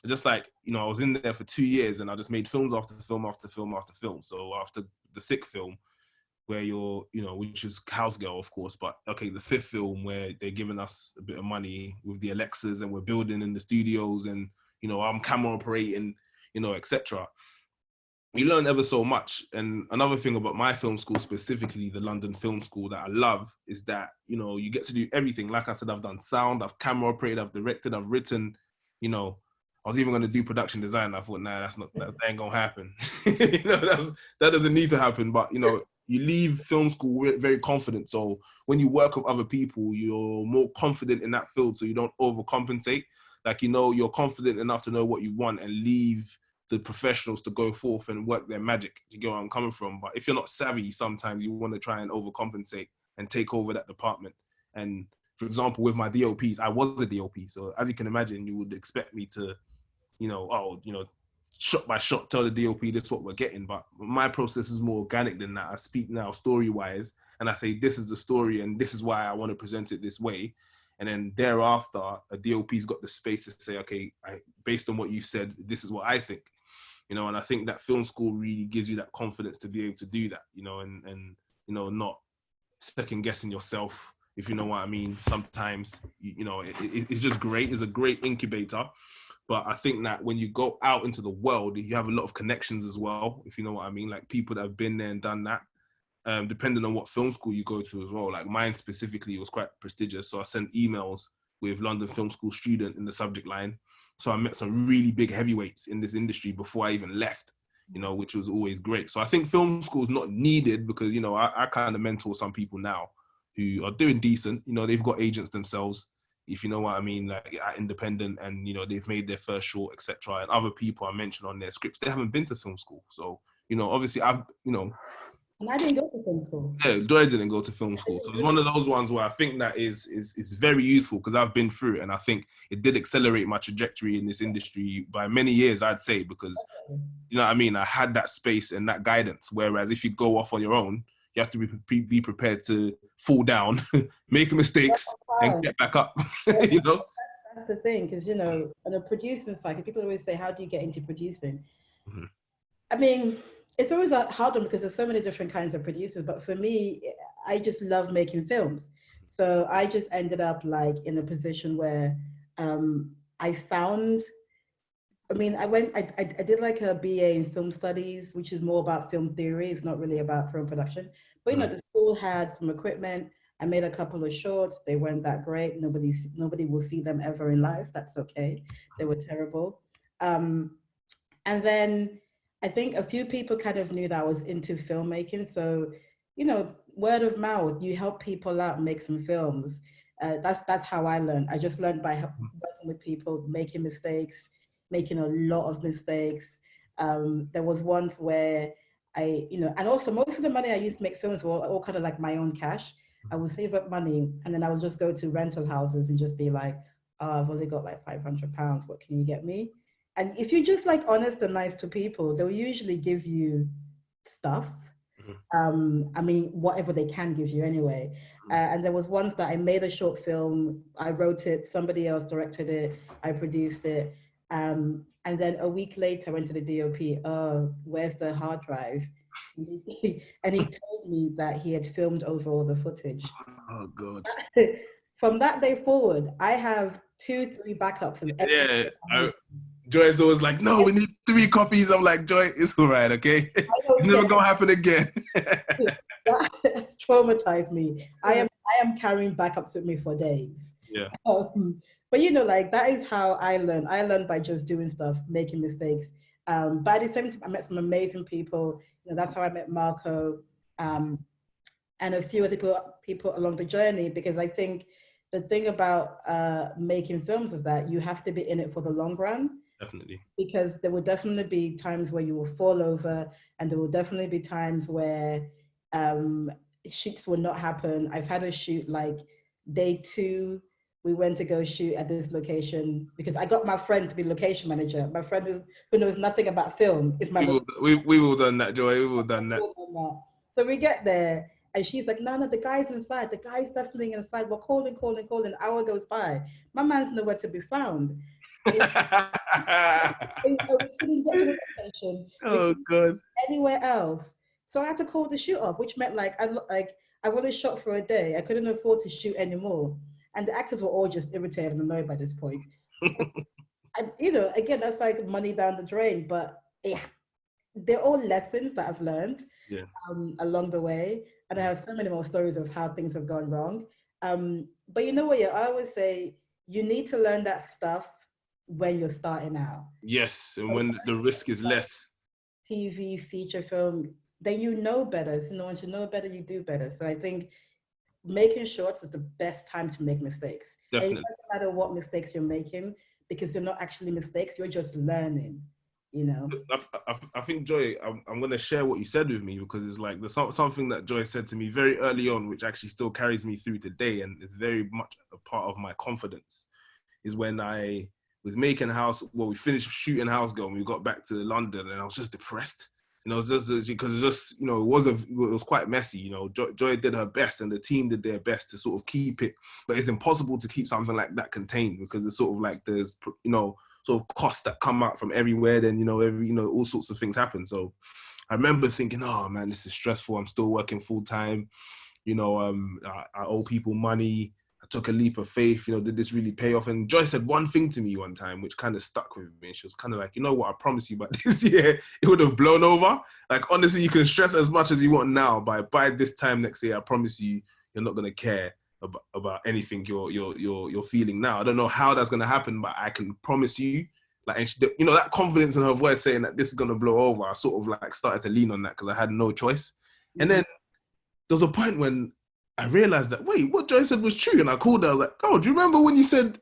Just like, you know, I was in there for 2 years and I just made films after film after film after film. So after the 6th film, where you're, you know, which is House Girl, of course, but okay, the 5th film where they're giving us a bit of money with the Alexas and we're building in the studios, and, you know, I'm camera operating, you know, etc. You learn ever so much. And another thing about my film school, specifically the London Film School, that I love is that, you know, you get to do everything. Like I said, I've done sound, I've camera operated, I've directed, I've written, you know, I was even going to do production design. I thought, nah, that ain't going to happen. You know, that doesn't need to happen. But, you know, you leave film school very confident. So when you work with other people, you're more confident in that field, so you don't overcompensate. Like, you know, you're confident enough to know what you want and leave the professionals to go forth and work their magic. You get where I'm coming from? But if you're not savvy, sometimes you want to try and overcompensate and take over that department. And for example, with my DOPs, I was a DOP. So as you can imagine, you would expect me to, you know, shot by shot, tell the DOP this is what we're getting. But my process is more organic than that. I speak now story-wise, and I say, this is the story, and this is why I want to present it this way. And then thereafter, a DOP's got the space to say, okay, based on what you said, this is what I think. You know, and I think that film school really gives you that confidence to be able to do that, you know, and you know, not second guessing yourself, if you know what I mean. Sometimes, you know, it's just great. It's a great incubator. But I think that when you go out into the world, you have a lot of connections as well, if you know what I mean, like people that have been there and done that, depending on what film school you go to as well. Like mine specifically was quite prestigious. So I sent emails with London Film School student in the subject line. So I met some really big heavyweights in this industry before I even left, you know, which was always great. So I think film school is not needed because, you know, I kind of mentor some people now who are doing decent. You know, they've got agents themselves, if you know what I mean, like at independent, and, you know, they've made their first short, etc. And other people I mentioned on their scripts, they haven't been to film school. So, you know, obviously I've, you know,
and I didn't go to film school.
yeah, Joy didn't go to film school. So it's one of those ones where I think that is very useful because I've been through it, and I think it did accelerate my trajectory in this industry by many years, I'd say, because, you know what I mean, I had that space and that guidance. Whereas if you go off on your own, you have to be prepared to fall down, make mistakes, and get back up. You know?
That's the thing, because, you know, on a producing side, people always say, how do you get into producing? Mm-hmm. I mean, it's always a hard one because there's so many different kinds of producers. But for me, I just love making films. So I just ended up like in a position where I found, I mean, I did like a BA in film studies, which is more about film theory. It's not really about film production. But, you know, the school had some equipment. I made a couple of shorts. They weren't that great. Nobody will see them ever in life. That's okay. They were terrible. And then I think a few people kind of knew that I was into filmmaking. So, you know, word of mouth, you help people out, make some films. That's how I learned. I just learned by working with people, making mistakes, making a lot of mistakes. There was once where you know, and also most of the money I used to make films were all kind of like my own cash. I would save up money and then I would just go to rental houses and just be like, oh, I've only got like £500. What can you get me? And if you're just like honest and nice to people, they'll usually give you stuff. I mean, whatever they can give you anyway. And there was once that I made a short film. I wrote it, somebody else directed it, I produced it. And then a week later, I went to the DOP. Oh, where's the hard drive? And he told me that he had filmed over all the footage.
Oh God.
From that day forward, I have 2-3 backups of everything.
Yeah. Joy's always like, no, we need 3 copies. I'm like, Joy, it's all right, okay? It's never gonna happen again.
That traumatized me. I am carrying backups with me for days.
Yeah.
But you know, like that is how I learn. I learned by just doing stuff, making mistakes. But at the same time, I met some amazing people. You know, that's how I met Marco, and a few other people along the journey. Because I think the thing about making films is that you have to be in it for the long run.
Definitely.
Because there will definitely be times where you will fall over, and there will definitely be times where shoots will not happen. I've had a shoot like day 2. We went to go shoot at this location because I got my friend to be location manager. My friend who knows nothing about film is my.
We've all done that, Joy. We've all done that.
So we get there, and she's like, "No, the guy's inside. The guy's definitely inside. We're calling. An hour goes by. My man's nowhere to be found." We couldn't get to the location.
Oh God!
Anywhere else, so I had to call the shoot off, which meant like I really shot for a day. I couldn't afford to shoot anymore, and the actors were all just irritated and annoyed by this point. And you know, again, that's like money down the drain. But they're all lessons that I've learned along the way, and I have so many more stories of how things have gone wrong. But you know what? I always say you need to learn that stuff when you're starting out.
Yes, and when the risk is less.
TV, feature film, then you know better. So once you know better, you do better. So I think making shorts is the best time to make mistakes.
Definitely.
And it doesn't matter what mistakes you're making, because they're not actually mistakes, you're just learning, you know.
I think, Joy, I'm going to share what you said with me, because it's like there's something that Joy said to me very early on, which actually still carries me through today, and it's very much a part of my confidence, is when I was making we finished shooting House Girl and we got back to London, and I was just depressed. You know, just because you know, it was quite messy. You know, Joy did her best and the team did their best to sort of keep it, but it's impossible to keep something like that contained, because it's sort of like there's, you know, sort of costs that come out from everywhere. Then, you know, all sorts of things happen. So I remember thinking, oh man, this is stressful. I'm still working full time. You know, I owe people money. I took a leap of faith, you know, did this really pay off? And Joy said one thing to me one time, which kind of stuck with me. She was kind of like, you know what, I promise you, but this year, it would have blown over. Like, honestly, you can stress as much as you want now, but by this time next year, I promise you, you're not going to care about anything you're feeling now. I don't know how that's going to happen, but I can promise you. Like, and she, you know, that confidence in her voice saying that this is going to blow over, I sort of like started to lean on that because I had no choice. And then there was a point when I realized that, wait, what Joy said was true. And I called her, I was like, oh, do you remember when you said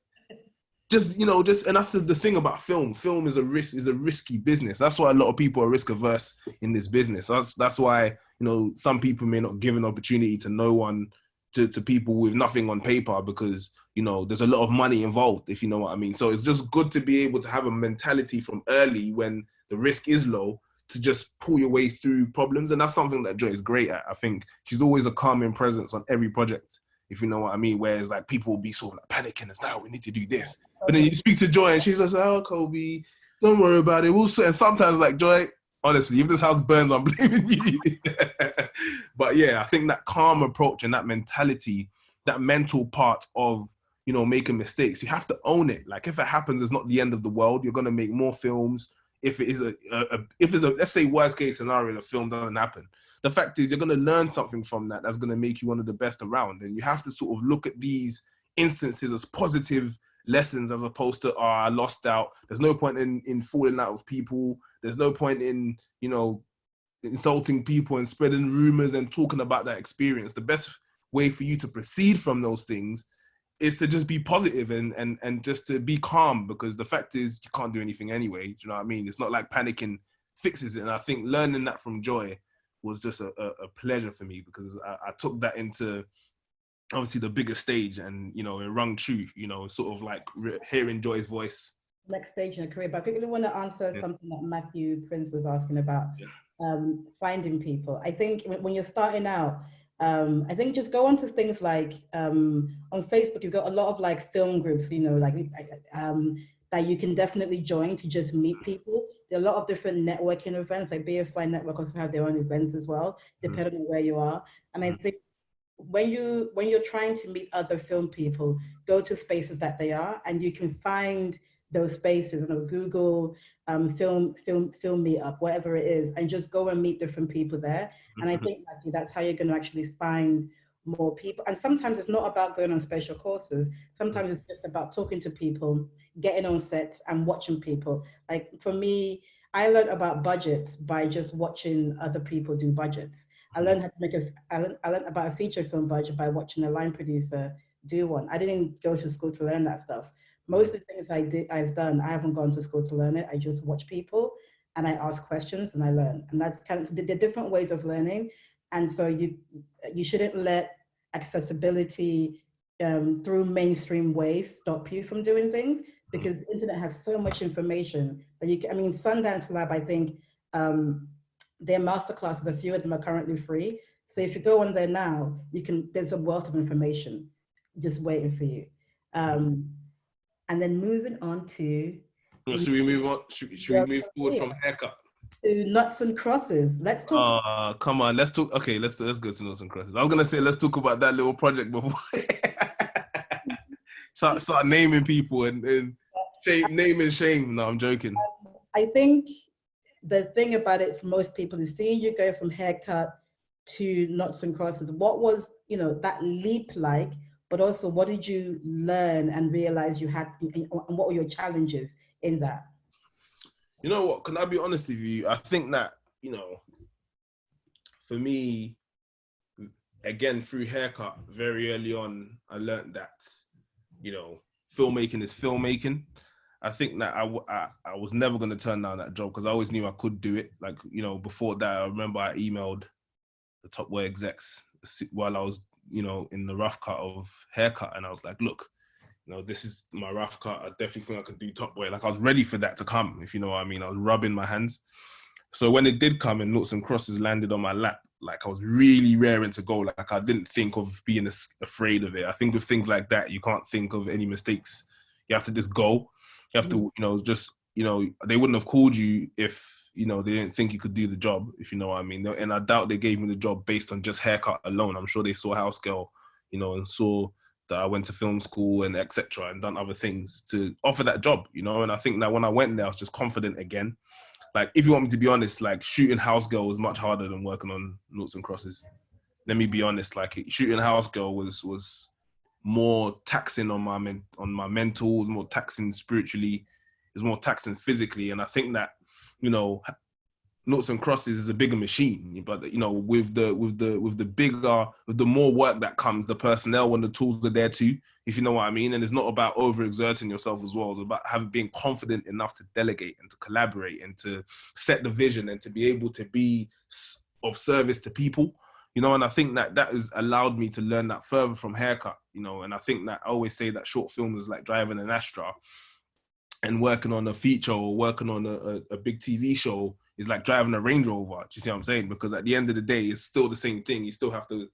and after the thing about film is a risky business. That's why a lot of people are risk averse in this business. That's why, you know, some people may not give an opportunity to no one, to people with nothing on paper, because, you know, there's a lot of money involved, if you know what I mean. So it's just good to be able to have a mentality from early when the risk is low, to just pull your way through problems. And that's something that Joy is great at. I think she's always a calming presence on every project, if you know what I mean. Whereas like people will be sort of like panicking, it's like, we need to do this. But then you speak to Joy and she's like, oh, Koby, don't worry about it. We'll see. And sometimes like, Joy, honestly, if this house burns, I'm blaming you. But yeah, I think that calm approach and that mentality, that mental part of, you know, making mistakes, you have to own it. Like if it happens, it's not the end of the world. You're going to make more films. If it is let's say worst case scenario, the film doesn't happen, the fact is you're going to learn something from that that's going to make you one of the best around. And you have to sort of look at these instances as positive lessons, as opposed to, I lost out. There's no point in falling out with people. There's no point in, you know, insulting people and spreading rumors and talking about that experience. The best way for you to proceed from those things is to just be positive and just to be calm, because the fact is you can't do anything anyway. Do you know what I mean? It's not like panicking fixes it. And I think learning that from Joy was just a pleasure for me, because I took that into obviously the bigger stage, and it rung true, sort of like hearing Joy's voice.
Next stage in your career. But I quickly want to answer something that Matthew Prince was asking about, finding people. I think when you're starting out, I think just go on to things like on Facebook, you've got a lot of like film groups, that you can definitely join to just meet people. There are a lot of different networking events, like BFI Network also have their own events as well, depending on where you are. And I think when you're trying to meet other film people, go to spaces that they are, and you can find those spaces, Google film meetup, whatever it is, and just go and meet different people there. And I think that's how you're going to actually find more people. And sometimes it's not about going on special courses. Sometimes it's just about talking to people, getting on sets and watching people. Like for me, I learned about budgets by just watching other people do budgets. I learned how to make I learned about a feature film budget by watching a line producer do one. I didn't go to school to learn that stuff. Most of the things I've done, I haven't gone to school to learn it. I just watch people and I ask questions and I learn. And that's kind of the different ways of learning. And so you shouldn't let accessibility through mainstream ways stop you from doing things, because the internet has so much information that Sundance Lab, I think, their masterclasses, a few of them are currently free. So if you go on there now, there's a wealth of information just waiting for you. And then moving on to...
Should we move on? Should we move forward from haircut?
To nuts and crosses. Let's talk.
Come on, let's talk. Okay, let's go to nuts and crosses. I was gonna say let's talk about that little project before. start naming people and name and shame. No, I'm joking.
I think the thing about it for most people is seeing you go from haircut to nuts and crosses. What was that leap like? But also, what did you learn and realize you had, and what were your challenges in that?
You know what? Can I be honest with you? I think that, for me, again, through haircut, very early on, I learned that, filmmaking is filmmaking. I think that I was never going to turn down that job because I always knew I could do it. Like, before that, I remember I emailed the Top Boy execs while I was, in the rough cut of haircut. And I was like, look, this is my rough cut. I definitely think I could do Top Boy. Like, I was ready for that to come, if you know what I mean. I was rubbing my hands. So when it did come and Noughts and Crosses landed on my lap, like, I was really raring to go. Like, I didn't think of being afraid of it. I think with things like that, you can't think of any mistakes. You have to just go. You have to, they wouldn't have called you if, they didn't think you could do the job, if you know what I mean. And I doubt they gave me the job based on just haircut alone. I'm sure they saw House Girl, and saw that I went to film school and etc. and done other things to offer that job, And I think that when I went there, I was just confident again. Like, if you want me to be honest, like, shooting House Girl was much harder than working on Noughts and Crosses. Let me be honest. Like, shooting House Girl was more taxing on my mental, more taxing spiritually, it's more taxing physically. And I think that, Noughts and Crosses is a bigger machine, but with the more work that comes, the personnel and the tools are there too, if you know what I mean. And it's not about overexerting yourself as well. It's about being confident enough to delegate and to collaborate and to set the vision and to be able to be of service to people. And I think that has allowed me to learn that further from haircut, and I think that I always say that short film is like driving an Astra, and working on a feature or working on a big TV show is like driving a Range Rover. Do you see what I'm saying? Because at the end of the day, it's still the same thing. You still have to,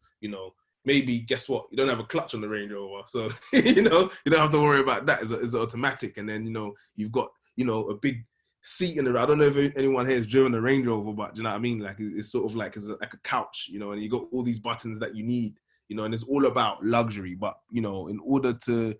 maybe guess what? You don't have a clutch on the Range Rover. So, you don't have to worry about that. It's automatic. And then, you've got, a big seat in the, I don't know if anyone here has driven a Range Rover, but do you know what I mean? Like, it's sort of like, like a couch, and you got all these buttons that you need, and it's all about luxury. But, in order to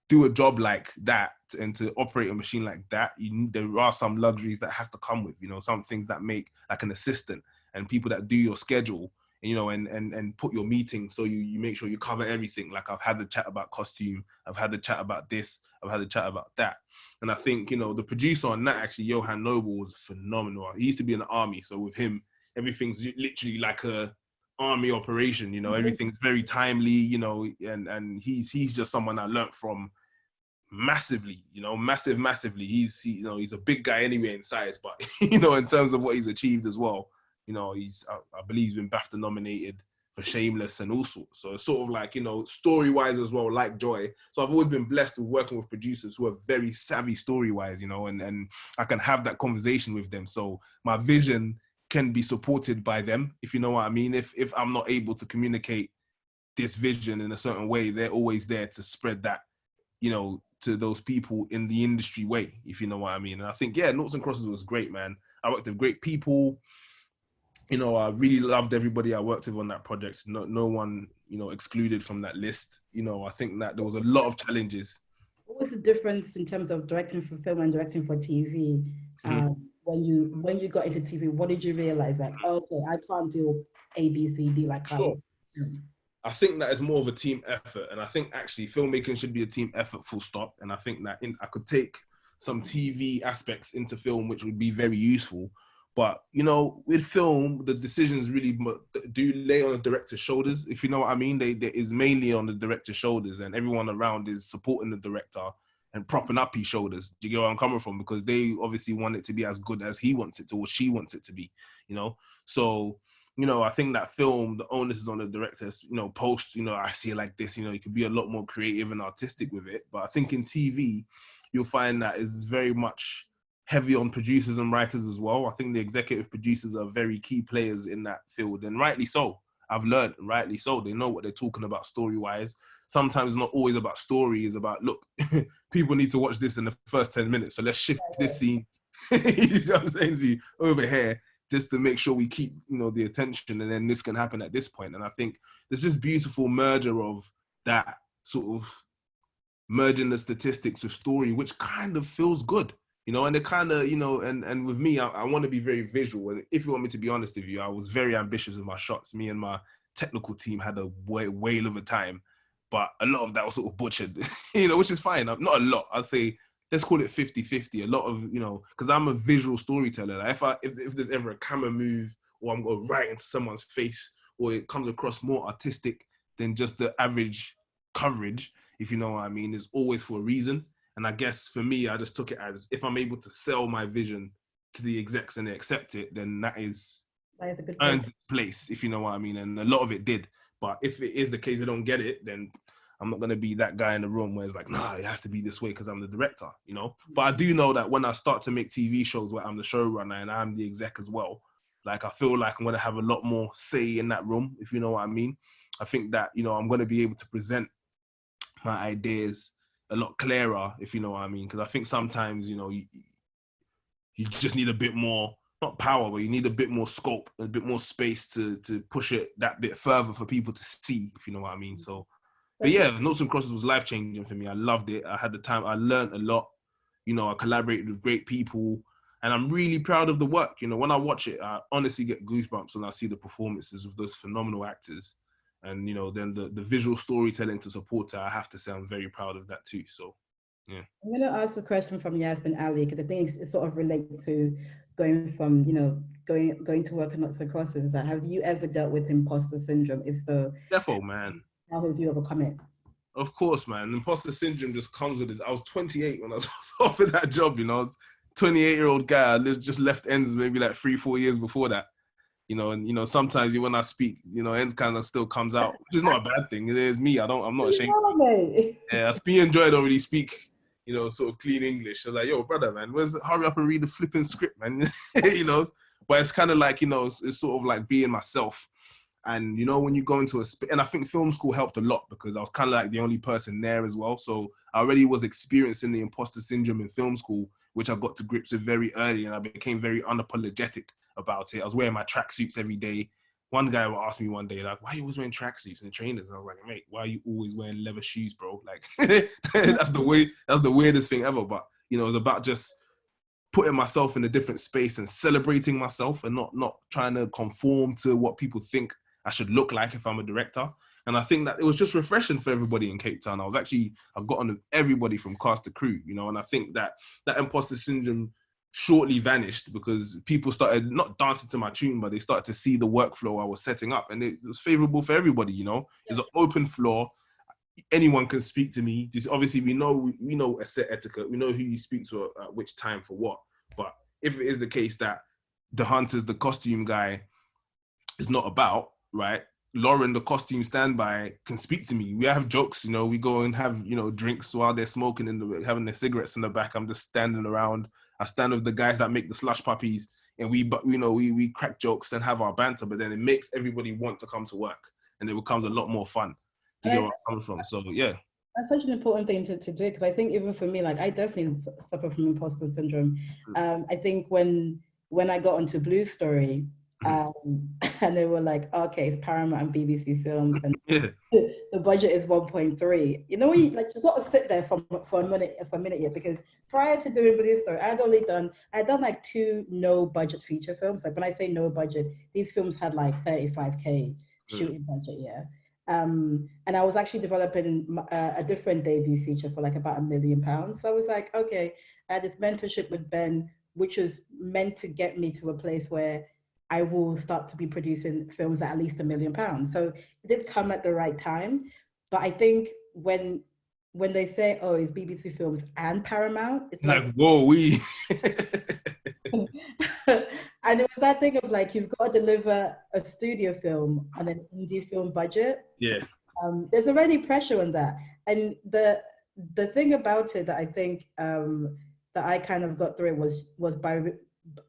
do a job like that and to operate a machine like that, there are some luxuries that has to come with, some things that make like an assistant and people that do your schedule, and put your meeting. So you make sure you cover everything. Like, I've had the chat about costume. I've had the chat about this. I've had the chat about that. And I think, the producer on that, actually, Johan Noble, was phenomenal. He used to be in the army. So with him, everything's literally like a army operation, everything's very timely, and he's just someone I learnt from massively, massively. He's a big guy anyway in size, but in terms of what he's achieved as well, I believe he's been BAFTA nominated for Shameless and all sorts. So it's sort of like, you know, story-wise as well, like Joy. So I've always been blessed with working with producers who are very savvy story-wise, you know, and I can have that conversation with them. So my vision can be supported by them, if you know what I mean. If I'm not able to communicate this vision in a certain way, they're always there to spread that, you know, to those people in the industry way, if you know what I mean. And I think, yeah, Noughts and Crosses was great, man. I worked with great people. You know, I really loved everybody I worked with on that project. No one, you know, excluded from that list. You know, I think that there was a lot of challenges.
What was the difference in terms of directing for film and directing for TV? When you got into TV, what did you realize? Like, okay, I can't do A, B, C, D like how.
Sure. I think that is more of a team effort, and I think actually filmmaking should be a team effort, full stop. And I think that I could take some TV aspects into film, which would be very useful. But, you know, with film, the decisions really do lay on the director's shoulders, if you know what I mean. They is mainly on the director's shoulders, and everyone around is supporting the director and propping up his shoulders. Do you get where I'm coming from? Because they obviously want it to be as good as he wants it to, or she wants it to be, you know? So, you know, I think that film, the onus is on the directors, you know, post, you know, I see it like this, you know, you could be a lot more creative and artistic with it. But I think in TV, you'll find that it's very much heavy on producers and writers as well. I think the executive producers are very key players in that field, and rightly so. I've learned, rightly so. They know what they're talking about story-wise. Sometimes it's not always about story. It's about, look, people need to watch this in the first 10 minutes, so let's shift this scene, you see what I'm saying to you, over here, just to make sure we keep, you know, the attention, and then this can happen at this point. And I think there's this beautiful merger of that sort of merging the statistics with story, which kind of feels good. You know, and it kind of, you know, and with me, I want to be very visual. And if you want me to be honest with you, I was very ambitious with my shots. Me and my technical team had a whale of a time, but a lot of that was sort of butchered, you know, which is fine. Not a lot. I'd say, let's call it 50-50. A lot of, you know, because I'm a visual storyteller. Like if there's ever a camera move, or I'm going right into someone's face, or it comes across more artistic than just the average coverage, if you know what I mean, is always for a reason. And I guess for me, I just took it as, if I'm able to sell my vision to the execs and they accept it, then that is
a good
earned place, if you know what I mean. And a lot of it did. But if it is the case they don't get it, then I'm not going to be that guy in the room where it's like, nah, it has to be this way because I'm the director, you know. But I do know that when I start to make TV shows where I'm the showrunner and I'm the exec as well, like I feel like I'm going to have a lot more say in that room, if you know what I mean. I think that, you know, I'm going to be able to present my ideas a lot clearer, if you know what I mean. Because I think sometimes, you know, you just need a bit more, not power, but you need a bit more scope, a bit more space to push it that bit further for people to see, if you know what I mean. So, but yeah, Noughts and Crosses was life-changing for me. I loved it. I had the time. I learned a lot. You know, I collaborated with great people, and I'm really proud of the work. You know, when I watch it, I honestly get goosebumps when I see the performances of those phenomenal actors. And, you know, then the visual storytelling to support it, I have to say I'm very proud of that too. So, yeah.
I'm going to ask a question from Yasmin Ali, because I think it sort of relates to going from, you know, going to work on Noughts and Crosses. Have you ever dealt with imposter syndrome? If so,
Defo, man.
How have you overcome it?
Of course, man. Imposter syndrome just comes with it. I was 28 when I was offered that job, you know. I was a 28-year-old guy. I just left ends maybe like 3-4 years before that. You know, and, you know, sometimes when I speak, you know, ends kind of still comes out, which is not a bad thing. It is me. I'm not ashamed. Yeah, me and Joy don't really speak, you know, sort of clean English. So like, yo, brother, man, hurry up and read the flipping script, man. You know, but it's kind of like, you know, it's sort of like being myself. And, you know, when you go into and I think film school helped a lot because I was kind of like the only person there as well. So I already was experiencing the imposter syndrome in film school, which I got to grips with very early, and I became very unapologetic about it. I was wearing my tracksuits every day. One guy would ask me one day, like, why are you always wearing tracksuits and trainers? And I was like, mate, why are you always wearing leather shoes, bro? Like, that's the weirdest thing ever. But, you know, it was about just putting myself in a different space and celebrating myself and not trying to conform to what people think I should look like if I'm a director. And I think that it was just refreshing for everybody in Cape Town. I got on with everybody from cast to crew, you know, and I think that imposter syndrome shortly vanished because people started not dancing to my tune, but they started to see the workflow I was setting up, and it was favorable for everybody, you know. It's an open floor. Anyone can speak to me. Just obviously we know a set etiquette. We know who you speak to at which time for what. But if it is the case that the hunters, the costume guy is not about, right? Lauren, the costume standby, can speak to me. We have jokes, you know, we go and have, you know, drinks while they're smoking having their cigarettes in the back. I'm just standing around. I stand with the guys that make the slush puppies, and we crack jokes and have our banter, but then it makes everybody want to come to work, and it becomes a lot more fun. Do you get where I'm coming from? So yeah.
That's such an important thing to do, because I think even for me, like I definitely suffer from imposter syndrome. I think when I got onto Blue Story, and they were like, okay, it's Paramount and BBC Films, and the budget is 1.3. You know, you got to sit there for a minute here, because prior to doing Blue Story, I'd done like 2 no budget feature films. Like when I say no budget, these films had like 35K shooting budget, yeah. And I was actually developing a different debut feature for like about £1 million. So I was like, okay, I had this mentorship with Ben, which was meant to get me to a place where I will start to be producing films at least £1 million. So it did come at the right time. But I think when they say, oh, it's BBC Films and Paramount, it's like
whoa, we.
And it was that thing of like, you've got to deliver a studio film on an indie film budget.
Yeah.
There's already pressure on that. And the thing about it that I think that I kind of got through it was by,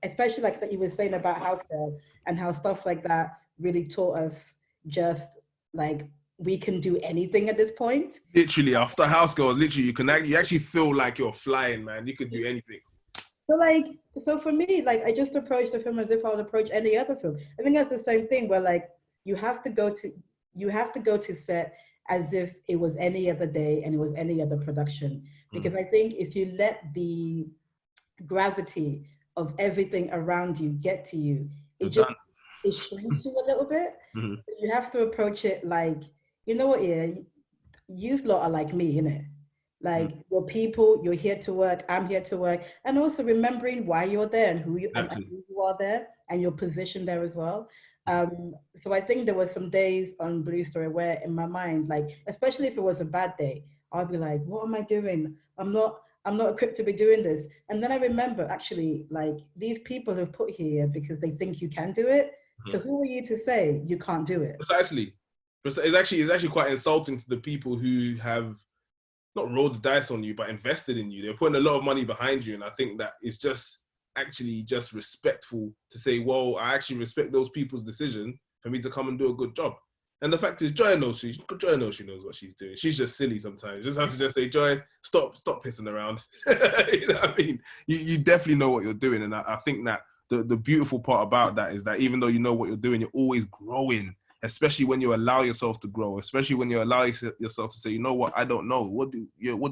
especially like that you were saying about House Girl, and how stuff like that really taught us just like, we can do anything at this point.
Literally, after House Girls, literally, you actually feel like you're flying, man. You could do anything.
So for me, like, I just approached the film as if I would approach any other film. I think that's the same thing, where like you have to go to set as if it was any other day and it was any other production. Because I think if you let the gravity of everything around you get to you, it shrinks you a little bit. You have to approach it like, you know what, yeah, you lot are like me, innit? Like, you're people, you're here to work, I'm here to work. And also remembering why you're there and who you are there, and your position there as well. So I think there were some days on Blue Story where in my mind, like, especially if it was a bad day, I'll be like, what am I doing? I'm not equipped to be doing this. And then I remember, actually, like, these people have put here because they think you can do it. So who are you to say you can't do it?
Precisely. It's actually quite insulting to the people who have not rolled the dice on you, but invested in you. They're putting a lot of money behind you. And I think that it's just actually just respectful to say, well, I actually respect those people's decision for me to come and do a good job. And the fact is, Joy knows she knows what she's doing. She's just silly sometimes. Just have to just say, Joy, stop pissing around. You know what I mean? You definitely know what you're doing. And I think that the beautiful part about that is that even though you know what you're doing, you're always growing. Especially when you allow yourself to grow, especially when you allow yourself to say, you know what, I don't know. What do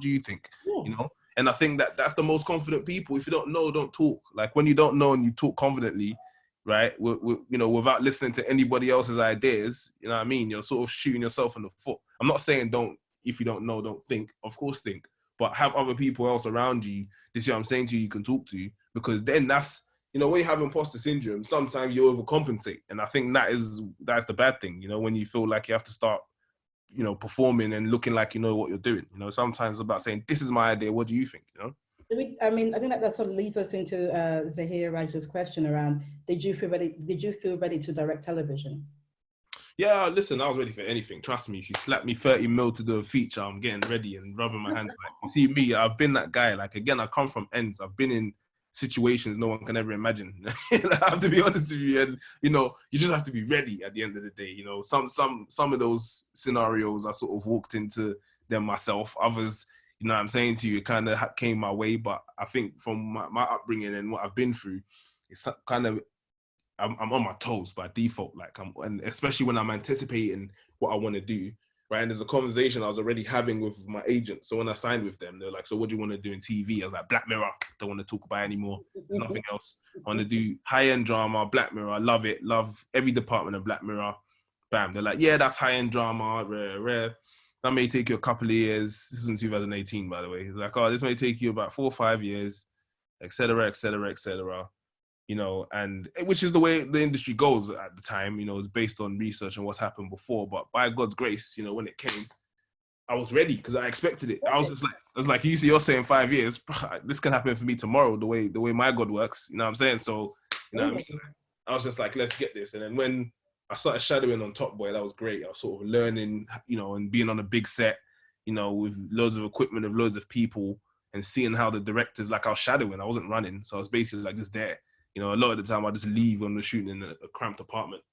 you think? Yeah. You know? And I think that that's the most confident people. If you don't know, don't talk. Like, when you don't know and you talk confidently, right? You know, without listening to anybody else's ideas, you know what I mean? You're sort of shooting yourself in the foot. I'm not saying if you don't know, don't think. Of course think. But have other people else around you, this is what I'm saying to you can talk to, because then that's, you know, when you have imposter syndrome, sometimes you overcompensate. And I think that's the bad thing, you know, when you feel like you have to start, you know, performing and looking like you know what you're doing. You know, sometimes it's about saying, this is my idea, what do you think, you know?
I mean, I think that sort of leads us into Zahir Raja's question around, did you feel ready to direct television?
Yeah, listen, I was ready for anything. Trust me, if you slap me 30 mil to do a feature, I'm getting ready and rubbing my hands. Like, you see me, I've been that guy. Like, again, I come from ends. I've been in situations no one can ever imagine. I have to be honest with you, and you know, you just have to be ready at the end of the day. You know, some of those scenarios I sort of walked into them myself. Others, you know what I'm saying to you, it kind of came my way. But I think from my upbringing and what I've been through, it's kind of, I'm on my toes by default. Like, and especially when I'm anticipating what I want to do, right? And there's a conversation I was already having with my agent. So when I signed with them, they're like, so what do you want to do in TV? I was like, Black Mirror. Don't want to talk about it anymore. There's nothing else. I want to do high-end drama, Black Mirror. I love it. Love every department of Black Mirror. Bam. They're like, yeah, that's high-end drama, rare. That may take you a couple of years. This is in 2018, by the way. He's like, oh, this may take you about 4 or 5 years, et cetera, et cetera, et cetera. You know, and which is the way the industry goes at the time, you know, it's based on research and what's happened before. But by God's grace, you know, when it came, I was ready because I expected it. I was like, you're saying 5 years, this can happen for me tomorrow, the way my God works, you know what I'm saying? So, you know what I mean? I was just like, let's get this. And then when I started shadowing on Top Boy. That was great. I was sort of learning, and being on a big set, with loads of equipment, of loads of people, and seeing how the directors, like I was shadowing, I wasn't running. So I was basically like just there. A lot of the time I just leave when we're shooting in a cramped apartment,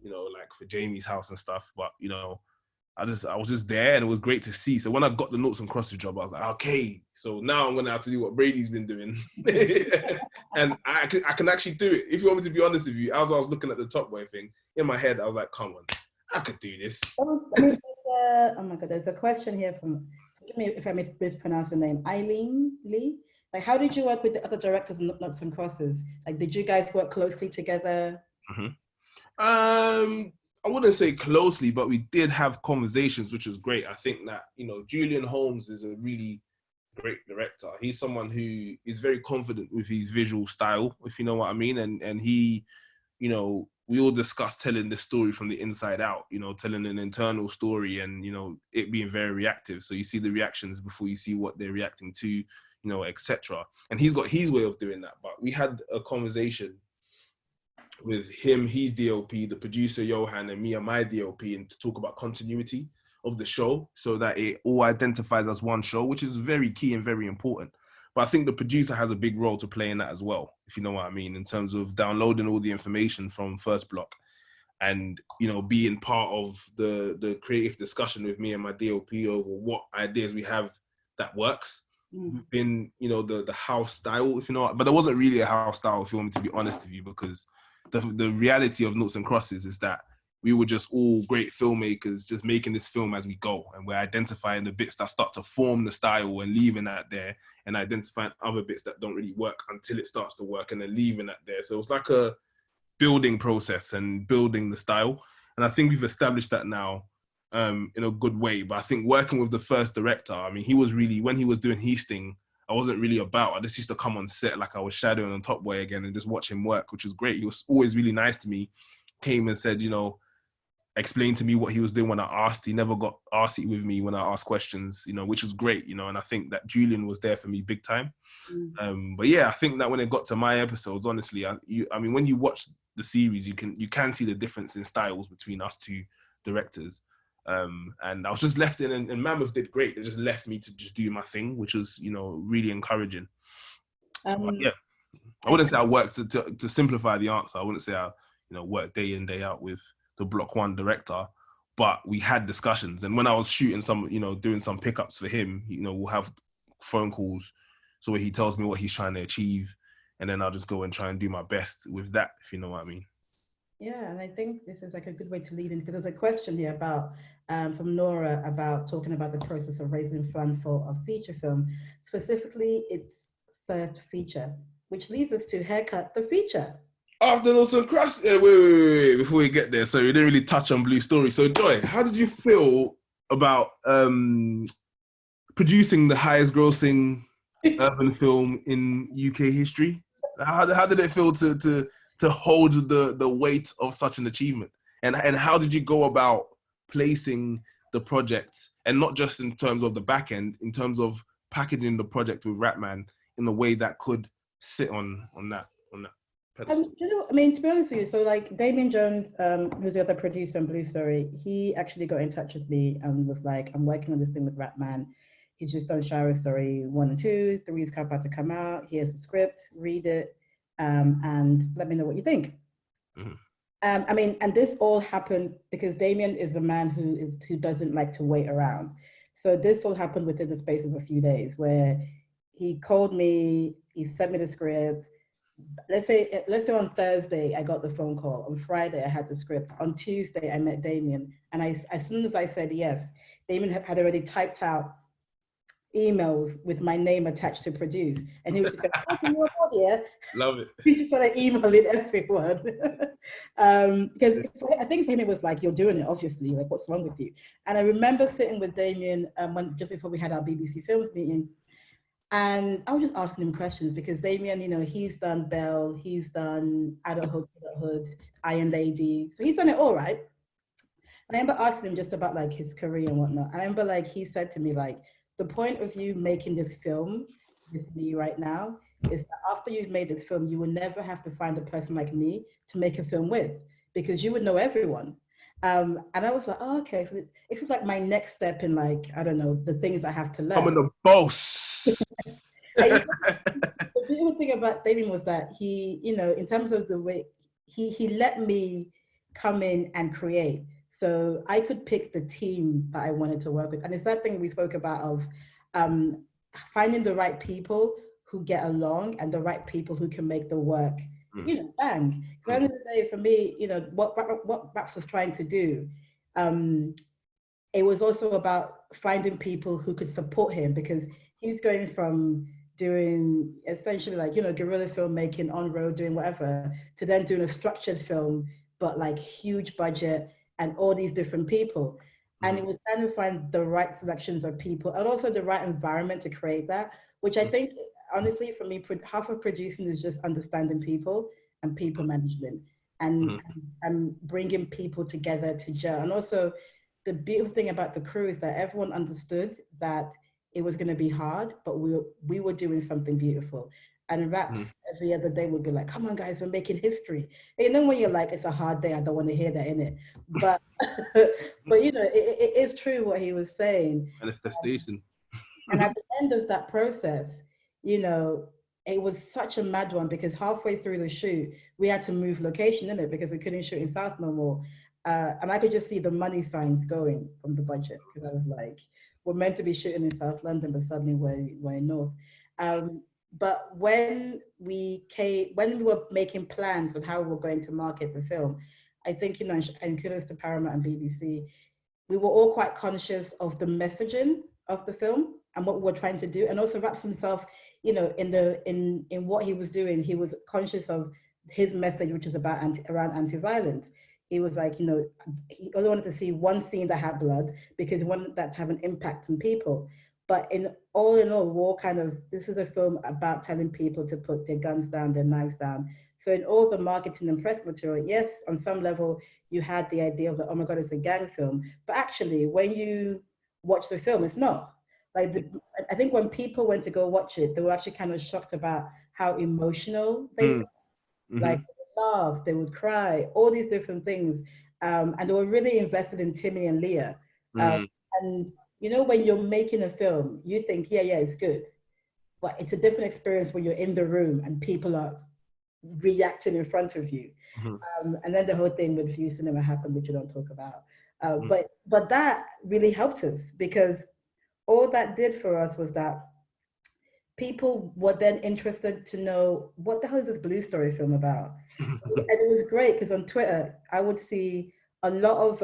like for Jamie's house and stuff. But, I was just there, and it was great to see. So when I got the Noughts and Crosses job, I was like, okay, so now I'm going to have to do what Brady's been doing. And I can actually do it. If you want me to be honest with you, as I was looking at the Top Boy thing, in my head, I was like, come on, I could do this.
Oh my God, there's a question here from, forgive me if I mispronounce the name, Eileen Lee. Like, how did you work with the other directors in Noughts and Crosses? Like, did you guys work closely together?
Mm-hmm. I wouldn't say closely, but we did have conversations, which was great. I think that, Julian Holmes is a really great director. He's someone who is very confident with his visual style, if you know what I mean. And he, we all discussed telling the story from the inside out, telling an internal story and, it being very reactive. So you see the reactions before you see what they're reacting to, etc. And he's got his way of doing that. But we had a conversation with him, his DOP, the producer Johan, and me and my DOP, and to talk about continuity of the show so that it all identifies as one show, which is very key and very important. But I think the producer has a big role to play in that as well, if you know what I mean, in terms of downloading all the information from First Block and, being part of the creative discussion with me and my DOP over what ideas we have that works. In, the house style, if you know, but there wasn't really a house style, if you want me to be honest with you, because the reality of Noughts and Crosses is that we were just all great filmmakers just making this film as we go, and we're identifying the bits that start to form the style and leaving that there, and identifying other bits that don't really work until it starts to work, and then leaving that there. So it's like a building process and building the style, and I think we've established that now in a good way. But I think working with the first director, I mean, he was really, when he was doing his thing, I wasn't really about. I just used to come on set like I was shadowing on Top Boy again and just watch him work, which was great. He was always really nice to me. Came and said, explained to me what he was doing when I asked. He never got arsey with me when I asked questions, which was great, and I think that Julian was there for me big time. But yeah, I think that when it got to my episodes, honestly, I mean, when you watch the series, you can see the difference in styles between us two directors. And I was just left in, and Mammoth did great. They just left me to just do my thing, which was, really encouraging. But yeah, I wouldn't say I worked to simplify the answer. I wouldn't say I, worked day in, day out with the Block 1 director, but we had discussions. And when I was shooting some, doing some pickups for him, we'll have phone calls. So where he tells me what he's trying to achieve, and then I'll just go and try and do my best with that, if you know what I mean.
Yeah, and I think this is like a good way to lead in, because there's a question here about from Nora about talking about the process of raising fund for a feature film, specifically its first feature, which leads us to Haircut the Feature.
After Noughts and Crosses, wait, before we get there, so we didn't really touch on Blue Story. So Joy, how did you feel about producing the highest grossing urban film in UK history? How did it feel to hold the weight of such an achievement? And how did you go about placing the project, and not just in terms of the back end, in terms of packaging the project with Ratman in a way that could sit on that pedestal?
I mean, to be honest with you, so like Damien Jones, who's the other producer on Blue Story, he actually got in touch with me and was like, I'm working on this thing with Ratman. He's just done Shara Story 1 and 2, 3 is about to come out. Here's the script, read it, and let me know what you think. Mm-hmm. I mean, and this all happened because Damien is a man who doesn't like to wait around. So this all happened within the space of a few days, where he called me, he sent me the script. Let's say on Thursday, I got the phone call. On Friday, I had the script. On Tuesday, I met Damien. And as soon as I said yes, Damien had already typed out emails with my name attached to produce. And he was just going, oh,
love it.
He just started emailing everyone. Because I think for him, it was like, you're doing it, obviously. Like, what's wrong with you? And I remember sitting with Damien just before we had our BBC Films meeting. And I was just asking him questions because Damien, he's done Belle, he's done Adulthood, Iron Lady. So he's done it all, right? And I remember asking him just about like his career and whatnot. I remember like he said to me, like, the point of you making this film with me right now is that after you've made this film, you will never have to find a person like me to make a film with. because you would know everyone. And I was like, oh, okay, so this is like my next step in, like, I don't know, the things I have to learn.
Becoming a boss.
And the beautiful thing about Damien was that he, you know, in terms of the way he let me come in and create. So I could pick the team that I wanted to work with. And it's that thing we spoke about of finding the right people who get along and the right people who can make the work, you know, bang. Because at the end of the day, for me, you know, what Raps was trying to do, it was also about finding people who could support him, because he's going from doing essentially like, you know, guerrilla filmmaking on road, doing whatever, to then doing a structured film, but like huge budget and all these different people. And it was trying to find the right selections of people and also the right environment to create that, which I think, honestly, for me, half of producing is just understanding people and people management and bringing people together to gel. And also the beautiful thing about the crew is that everyone understood that it was going to be hard, but we were doing something beautiful. And Raps every other day would be like, come on guys, we're making history. And then when you're like, it's a hard day, I don't want to hear that, innit? But but you know, it is true what he was saying.
Manifestation.
And at the end of that process, you know, it was such a mad one, because halfway through the shoot, we had to move location, innit? Because we couldn't shoot in South no more. And I could just see the money signs going from the budget, because I was like, we're meant to be shooting in South London, but suddenly we're in North. But when we were making plans on how we were going to market the film, I think, you know, and kudos to Paramount and BBC, we were all quite conscious of the messaging of the film and what we were trying to do. And also Raps himself, you know, in what he was doing, he was conscious of his message, which is about around anti-violence. He was like, you know, he only wanted to see one scene that had blood because he wanted that to have an impact on people. But in all, we're kind of, this is a film about telling people to put their guns down, their knives down. So in all the marketing and press material, yes, on some level, you had the idea of the, oh my God, it's a gang film. But actually, when you watch the film, it's not. Like, I think when people went to go watch it, they were actually kind of shocked about how emotional they felt. Like, they would laugh, they would cry, all these different things. And they were really invested in Timmy and Leah. And, you know, when you're making a film, you think, yeah, it's good. But it's a different experience when you're in the room and people are reacting in front of you. And then the whole thing with View Cinema happened, which you don't talk about. But that really helped us, because all that did for us was that people were then interested to know, what the hell is this Blue Story film about? And it was great, because on Twitter, I would see a lot of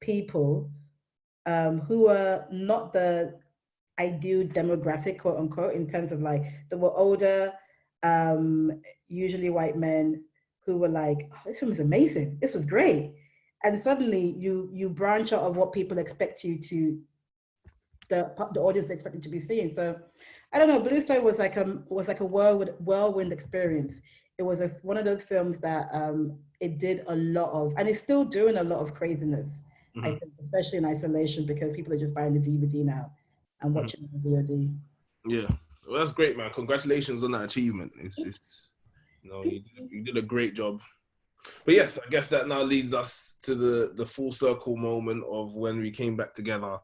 people who were not the ideal demographic, quote unquote, in terms of like, they were older, usually white men, who were like, oh, this film is amazing, this was great. And suddenly you branch out of what people expect you to, the audience expected to be seeing. So I don't know, Blue Story was like a whirlwind experience. It was one of those films that it did a lot of, and it's still doing a lot of craziness, I think, especially in isolation, because people are just buying the DVD now and watching the VOD.
Yeah, well, that's great, man. Congratulations on that achievement. It's you know, you did a great job. But yes, I guess that now leads us to the full circle moment of when we came back together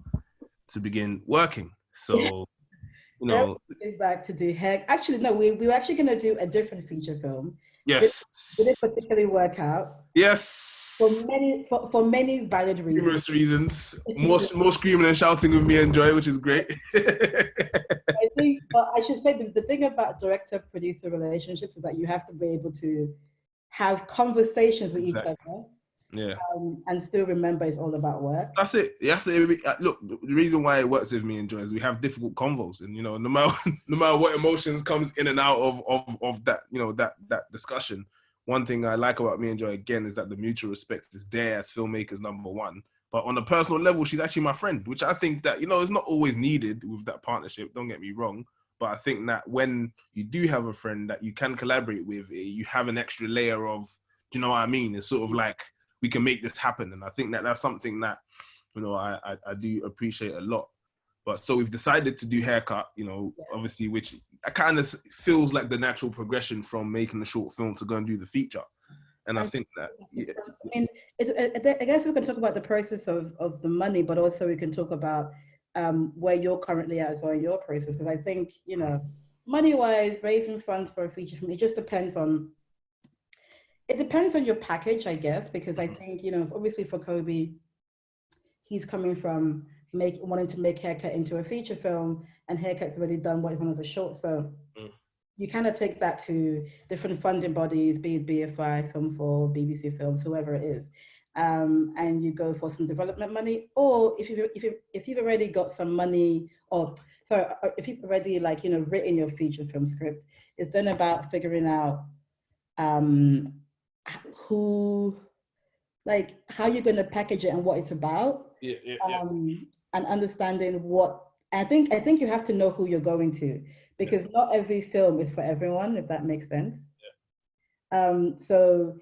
to begin working. So, you know,
back to do heck. Actually, no, we were actually going to do a different feature film.
Yes.
Didn't particularly work out.
Yes.
For many valid reasons.
Numerous reasons. More screaming and shouting with me and Joy, which is great.
I think, but I should say the thing about director-producer relationships is that you have to be able to have conversations with each other.
Yeah.
And still remember it's all about work.
That's it. You have to look. The reason why it works with me and Joy is we have difficult convos, and you know, no matter what emotions comes in and out of that, you know, that discussion. One thing I like about me and Joy again is that the mutual respect is there as filmmakers, number one. But on a personal level, she's actually my friend, which I think that, you know, is not always needed with that partnership. Don't get me wrong. But I think that when you do have a friend that you can collaborate with, you have an extra layer of, do you know what I mean? It's sort of like, we can make this happen. And I think that that's something that, you know, I do appreciate a lot. But so we've decided to do Haircut, you know, obviously, which kind of feels like the natural progression from making the short film to go and do the feature. And I think that, yeah.
I mean, I guess we can talk about the process of the money, but also we can talk about where you're currently at as well in your process. Because I think, you know, money-wise, raising funds for a feature film, it just depends on, it depends on your package, I guess, because I think, you know, obviously for Koby, he's coming from wanting to make Haircut into a feature film, and Haircut's already done what is known as a short. So you kind of take that to different funding bodies, be it BFI, Film 4, BBC Films, whoever it is, and you go for some development money. Or if you've already got some money, or sorry, if you've already, like, you know, written your feature film script, it's then about figuring out who, like, how you're going to package it and what it's about. And understanding what, I think you have to know who you're going to, because not every film is for everyone, if that makes sense. So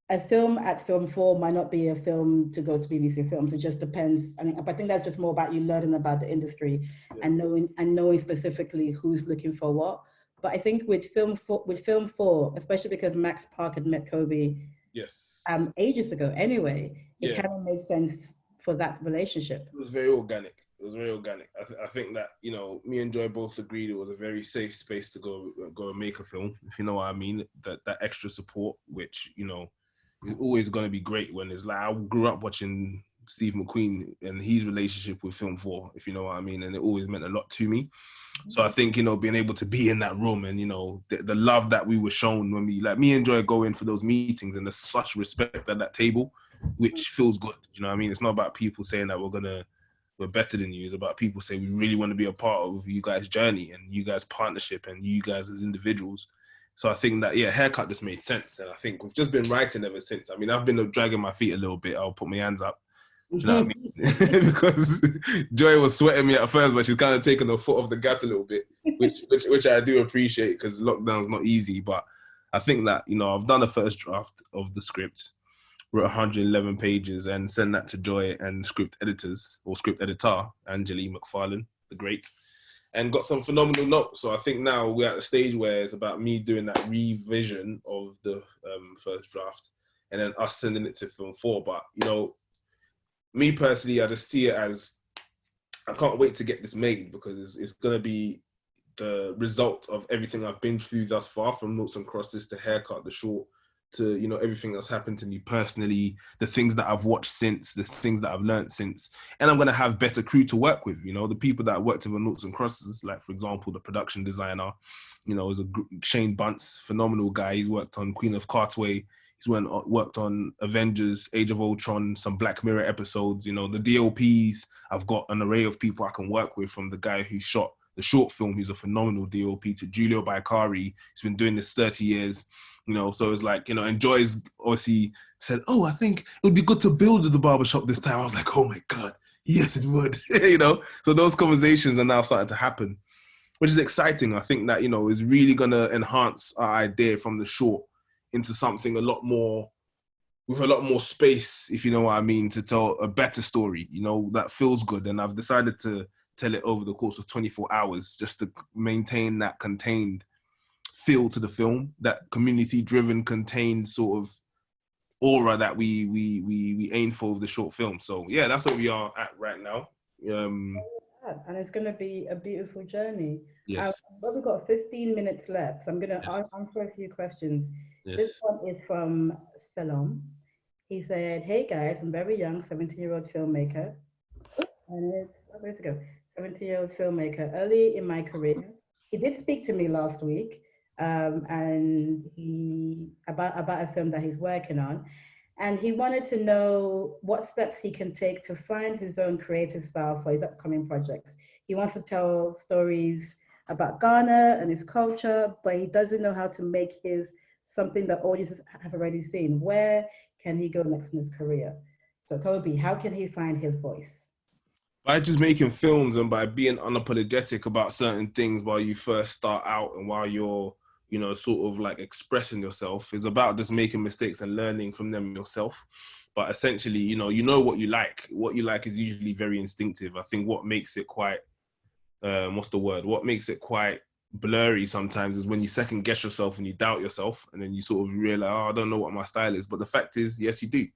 a film at Film 4 might not be a film to go to BBC Films. It just depends. I mean, I think that's just more about you learning about the industry and knowing specifically who's looking for what. But I think with Film 4, especially because Max Park had met Koby ages ago anyway, it kind of made sense for that relationship.
It was very organic. I think that, you know, me and Joy both agreed it was a very safe space to go and make a film, if you know what I mean. That extra support, which, you know, is always going to be great when it's like, I grew up watching Steve McQueen and his relationship with Film 4, if you know what I mean, and it always meant a lot to me. So I think, you know, being able to be in that room and, you know, the love that we were shown when we, like, me and Joy go in for those meetings, and there's such respect at that table, which feels good. You know what I mean? It's not about people saying that we're better than you. It's about people saying we really want to be a part of you guys' journey and you guys' partnership and you guys as individuals. So I think that, Haircut just made sense. And I think we've just been writing ever since. I mean, I've been dragging my feet a little bit. I'll put my hands up. Do you know what I mean? Because Joy was sweating me at first, but she's kind of taken the foot off the gas a little bit, which I do appreciate, because lockdown's not easy. But I think that, you know, I've done a first draft of the script, wrote 111 pages, and sent that to Joy and script editors, or script editor, Angeli McFarlane, the great, and got some phenomenal notes. So I think now we're at the stage where it's about me doing that revision of the first draft, and then us sending it to Film 4. But, you know, me personally, I just see it as, I can't wait to get this made, because it's going to be the result of everything I've been through thus far, from Noughts and Crosses to Haircut, the short, to, you know, everything that's happened to me personally, the things that I've watched since, the things that I've learned since. And I'm going to have better crew to work with, you know, the people that I worked with on Noughts and Crosses, like, for example, the production designer, you know, is Shane Bunce, phenomenal guy. He's worked on Queen of Cartway. He's worked on Avengers, Age of Ultron, some Black Mirror episodes. You know, the DOPs, I've got an array of people I can work with, from the guy who shot the short film, who's a phenomenal DOP, to Giulio Baikari, who's been doing this 30 years. You know, so it's like, you know, and Joy's obviously said, oh, I think it would be good to build the barbershop this time. I was like, oh my God, yes, it would. You know, so those conversations are now starting to happen, which is exciting. I think that, you know, is really going to enhance our idea from the short into something a lot more, with a lot more space, if you know what I mean, to tell a better story, you know, that feels good. And I've decided to tell it over the course of 24 hours, just to maintain that contained feel to the film, that community-driven, contained sort of aura that we aim for with the short film. So yeah, that's what we are at right now.
And it's going to be a beautiful journey.
Yes.
But we've got 15 minutes left, so I'm going to answer a few questions.
Yes.
This one is from Salom. He said, hey guys, I'm very young, 17-year-old filmmaker. And it's, where's it go? 17-year-old filmmaker, early in my career. He did speak to me last week, and about a film that he's working on. And he wanted to know what steps he can take to find his own creative style for his upcoming projects. He wants to tell stories about Ghana and his culture, but he doesn't know how to make his something that audiences have already seen. Where can he go next in his career? So Koby, how can he find his voice?
By just making films and by being unapologetic about certain things while you first start out, and while you're, you know, sort of like expressing yourself, is about just making mistakes and learning from them yourself. But essentially, you know what you like. What you like is usually very instinctive. I think what makes it quite, what makes it quite blurry sometimes is when you second guess yourself and you doubt yourself, and then you sort of realize, oh, I don't know what my style is. But the fact is, yes, you do.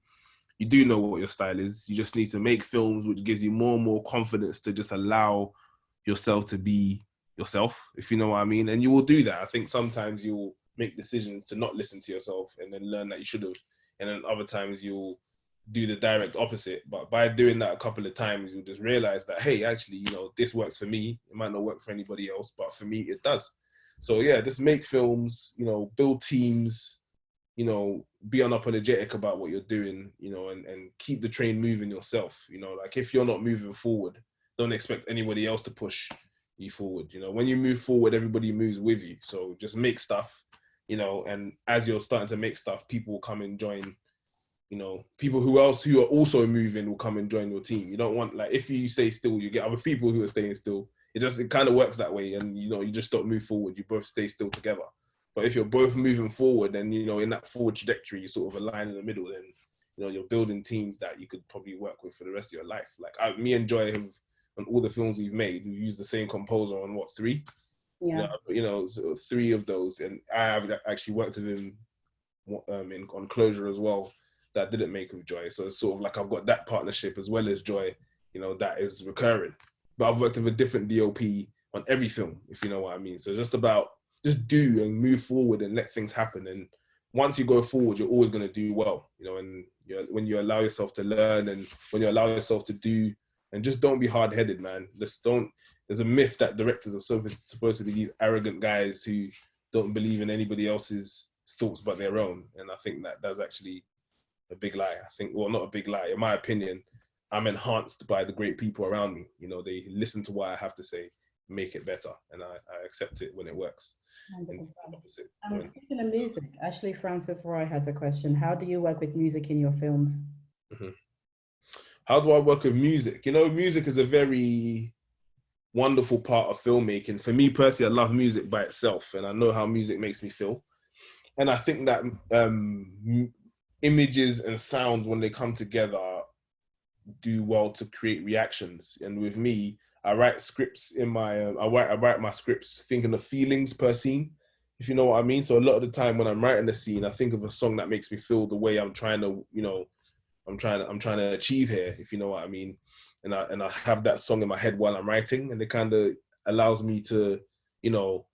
You do know what your style is. You just need to make films which gives you more and more confidence to just allow yourself to be yourself, if you know what I mean. And you will do that. I think sometimes you'll make decisions to not listen to yourself and then learn that you should have. And then other times you'll do the direct opposite. But by doing that a couple of times, you'll just realize that, hey, actually, you know, this works for me. It might not work for anybody else, but for me, it does. So yeah, just make films, you know, build teams, you know, be unapologetic about what you're doing, you know, and keep the train moving yourself. You know, like if you're not moving forward, don't expect anybody else to push you forward. You know, when you move forward, everybody moves with you. So just make stuff, you know, and as you're starting to make stuff, people will come and join. You know, people who are also moving will come and join your team. You don't want, like, if you stay still, you get other people who are staying still. It kind of works that way, and you know, you just don't move forward. You both stay still together. But if you're both moving forward, then you know, in that forward trajectory, you sort of align in the middle. Then you know, you're building teams that you could probably work with for the rest of your life. Like me and Joy have, on all the films we've made, we've used the same composer on what, 3?
Yeah.
You know, so 3 of those, and I have actually worked with him on Closure as well. That didn't make with Joy. So it's sort of like I've got that partnership as well as Joy, you know, that is recurring. But I've worked with a different DOP on every film, if you know what I mean. So just about just do and move forward and let things happen. And once you go forward, you're always going to do well, you know, and when you allow yourself to learn and when you allow yourself to do, and just don't be hard-headed, man. Just don't, there's a myth that directors are supposed to be these arrogant guys who don't believe in anybody else's thoughts but their own. And I think that that's actually a big lie. I think, well, not a big lie. In my opinion, I'm enhanced by the great people around me. You know, they listen to what I have to say, make it better, and I accept it when it works.
100%. Speaking of music, Ashley Francis Roy has a question. How do you work with music in your films?
Mm-hmm. How do I work with music? You know, music is a very wonderful part of filmmaking. For me personally, I love music by itself, and I know how music makes me feel. And I think that images and sounds, when they come together, do well to create reactions. And with me, I write scripts in my I write my scripts thinking of feelings per scene, if you know what I mean. So a lot of the time when I'm writing a scene, I think of a song that makes me feel the way I'm trying to, you know, I'm trying to achieve here, if you know what I mean. And I have that song in my head while I'm writing, and it kind of allows me to, you know,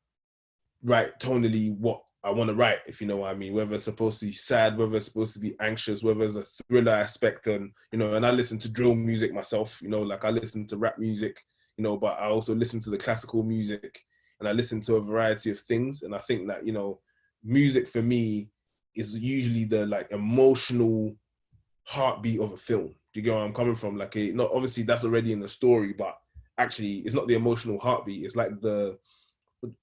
write tonally what I want to write, if you know what I mean, whether it's supposed to be sad, whether it's supposed to be anxious, whether there's a thriller aspect. And, you know, and I listen to drill music myself, you know, like I listen to rap music, you know, but I also listen to the classical music, and I listen to a variety of things. And I think that, you know, music for me is usually the like emotional heartbeat of a film. Do you get where I'm coming from? Like, not obviously that's already in the story, but actually it's not the emotional heartbeat. It's like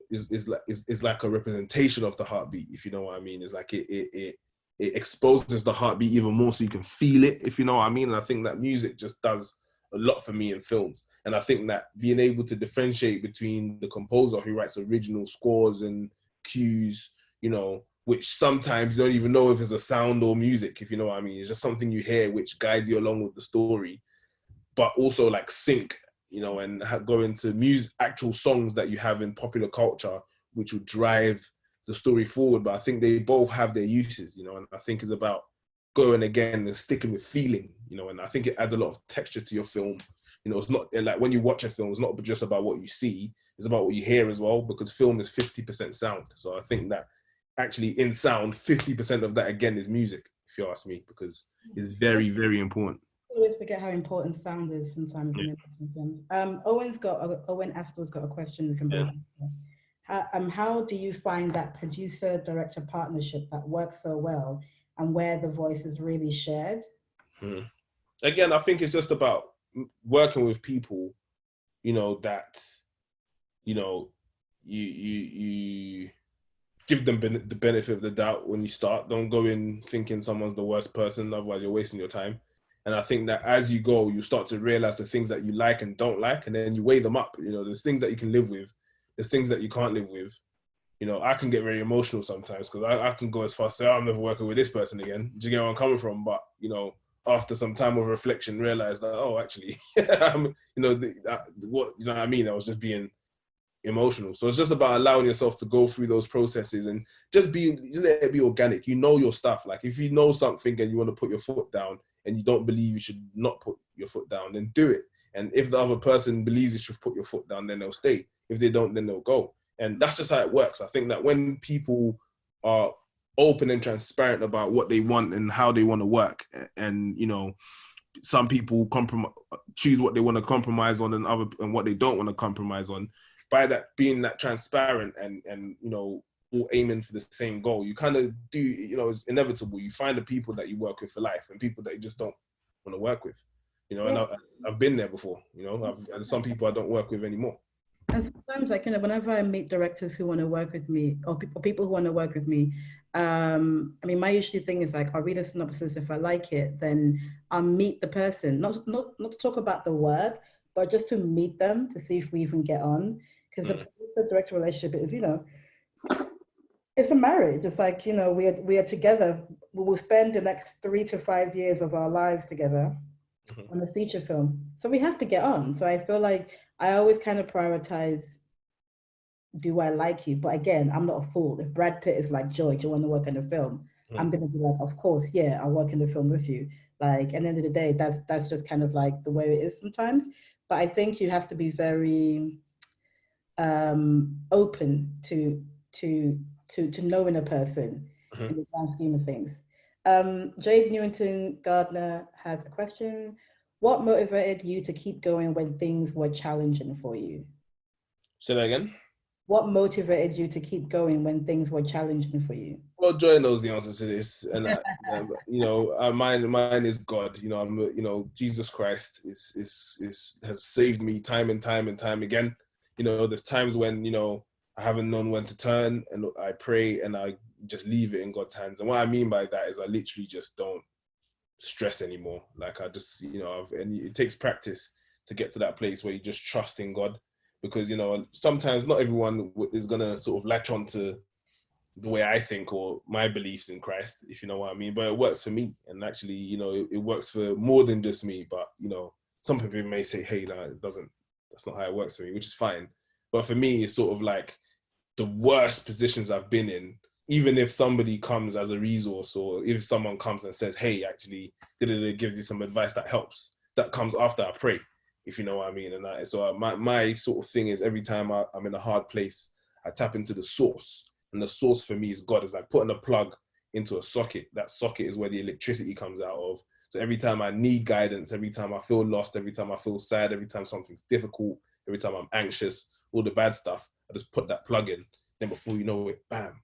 is like a representation of the heartbeat, if you know what I mean. It's like it exposes the heartbeat even more so you can feel it, if you know what I mean. And I think that music just does a lot for me in films. And I think that being able to differentiate between the composer who writes original scores and cues, you know, which sometimes you don't even know if it's a sound or music, if you know what I mean. It's just something you hear which guides you along with the story, but also like sync, you know, and go into music, actual songs that you have in popular culture, which would drive the story forward. But I think they both have their uses, you know, and I think it's about going again and sticking with feeling, you know, and I think it adds a lot of texture to your film. You know, it's not like when you watch a film, it's not just about what you see, it's about what you hear as well, because film is 50% sound. So I think that actually in sound, 50% of that again is music, if you ask me, because it's very, very important.
I always forget how important sound is sometimes in films. Owen Astor's got a question we can both answer. How do you find that producer-director partnership that works so well and where the voice is really shared?
Again, I think it's just about working with people, you know, that, you know, you give them the benefit of the doubt when you start. Don't go in thinking someone's the worst person, otherwise you're wasting your time. And I think that as you go, you start to realize the things that you like and don't like, and then you weigh them up. You know, there's things that you can live with, there's things that you can't live with. You know, I can get very emotional sometimes because I can go as far as say, oh, I'm never working with this person again. Do you get where I'm coming from? But, you know, after some time of reflection, realize that, oh, actually, you know, what, you know what I mean? I was just being emotional. So it's just about allowing yourself to go through those processes and just let it be organic. You know your stuff. Like if you know something and you want to put your foot down and you don't believe you should not put your foot down, then do it. And if the other person believes you should put your foot down, then they'll stay. If they don't, then they'll go. And that's just how it works. I think that when people are open and transparent about what they want and how they want to work, and some people choose what they want to compromise on and what they don't want to compromise on. By that being that transparent and all aiming for the same goal, you kind of do, it's inevitable. You find the people that you work with for life and people that you just don't want to work with, and I've been there befefore, and some people I don't work with anymore.
And sometimes, like, whenever I meet directors who want to work with me or people who want to work with me, I mean, my usual thing is like, I'll read a synopsis. If I like it, then I'll meet the person, not to talk about the work, but just to meet them to see if we even get on. Because the producer-director relationship is, it's a marriage. It's like, we are together. We will spend the next 3 to 5 years of our lives together on a feature film. So we have to get on. So I feel like I always kind of prioritize, do I like you? But again, I'm not a fool. If Brad Pitt is like, Joy, do you want to work in a film? I'm going to be like, of course, yeah, I'll work in the film with you. Like, at the end of the day, that's just kind of like the way it is sometimes. But I think you have to be very open to knowing a person in the grand scheme of things. Jade Newington Gardner has a question. What motivated you to keep going when things were challenging for you?
Say that again.
What motivated you to keep going when things were challenging for you?
Well, Joy knows the answer to this, and mine is God. Jesus Christ has saved me time and time and time again. There's times when I haven't known when to turn, and I pray and I just leave it in God's hands. And what I mean by that is I literally just don't stress anymore. Like I just, and it takes practice to get to that place where you just trust in God, because sometimes not everyone is gonna sort of latch on to the way I think or my beliefs in Christ, if you know what I mean. But it works for me, and actually, it works for more than just me. But some people may say, hey, that's not how it works for me, which is fine. But for me, it's sort of like the worst positions I've been in. Even if somebody comes as a resource, or if someone comes and says, hey, actually, gives you some advice that helps, that comes after I pray, if you know what I mean. And so my sort of thing is, every time I'm in a hard place, I tap into the source. And the source for me is God. It's like putting a plug into a socket. That socket is where the electricity comes out of. So every time I need guidance, every time I feel lost, every time I feel sad, every time something's difficult, every time I'm anxious, all the bad stuff, I just put that plug in. Then before you know it, bam,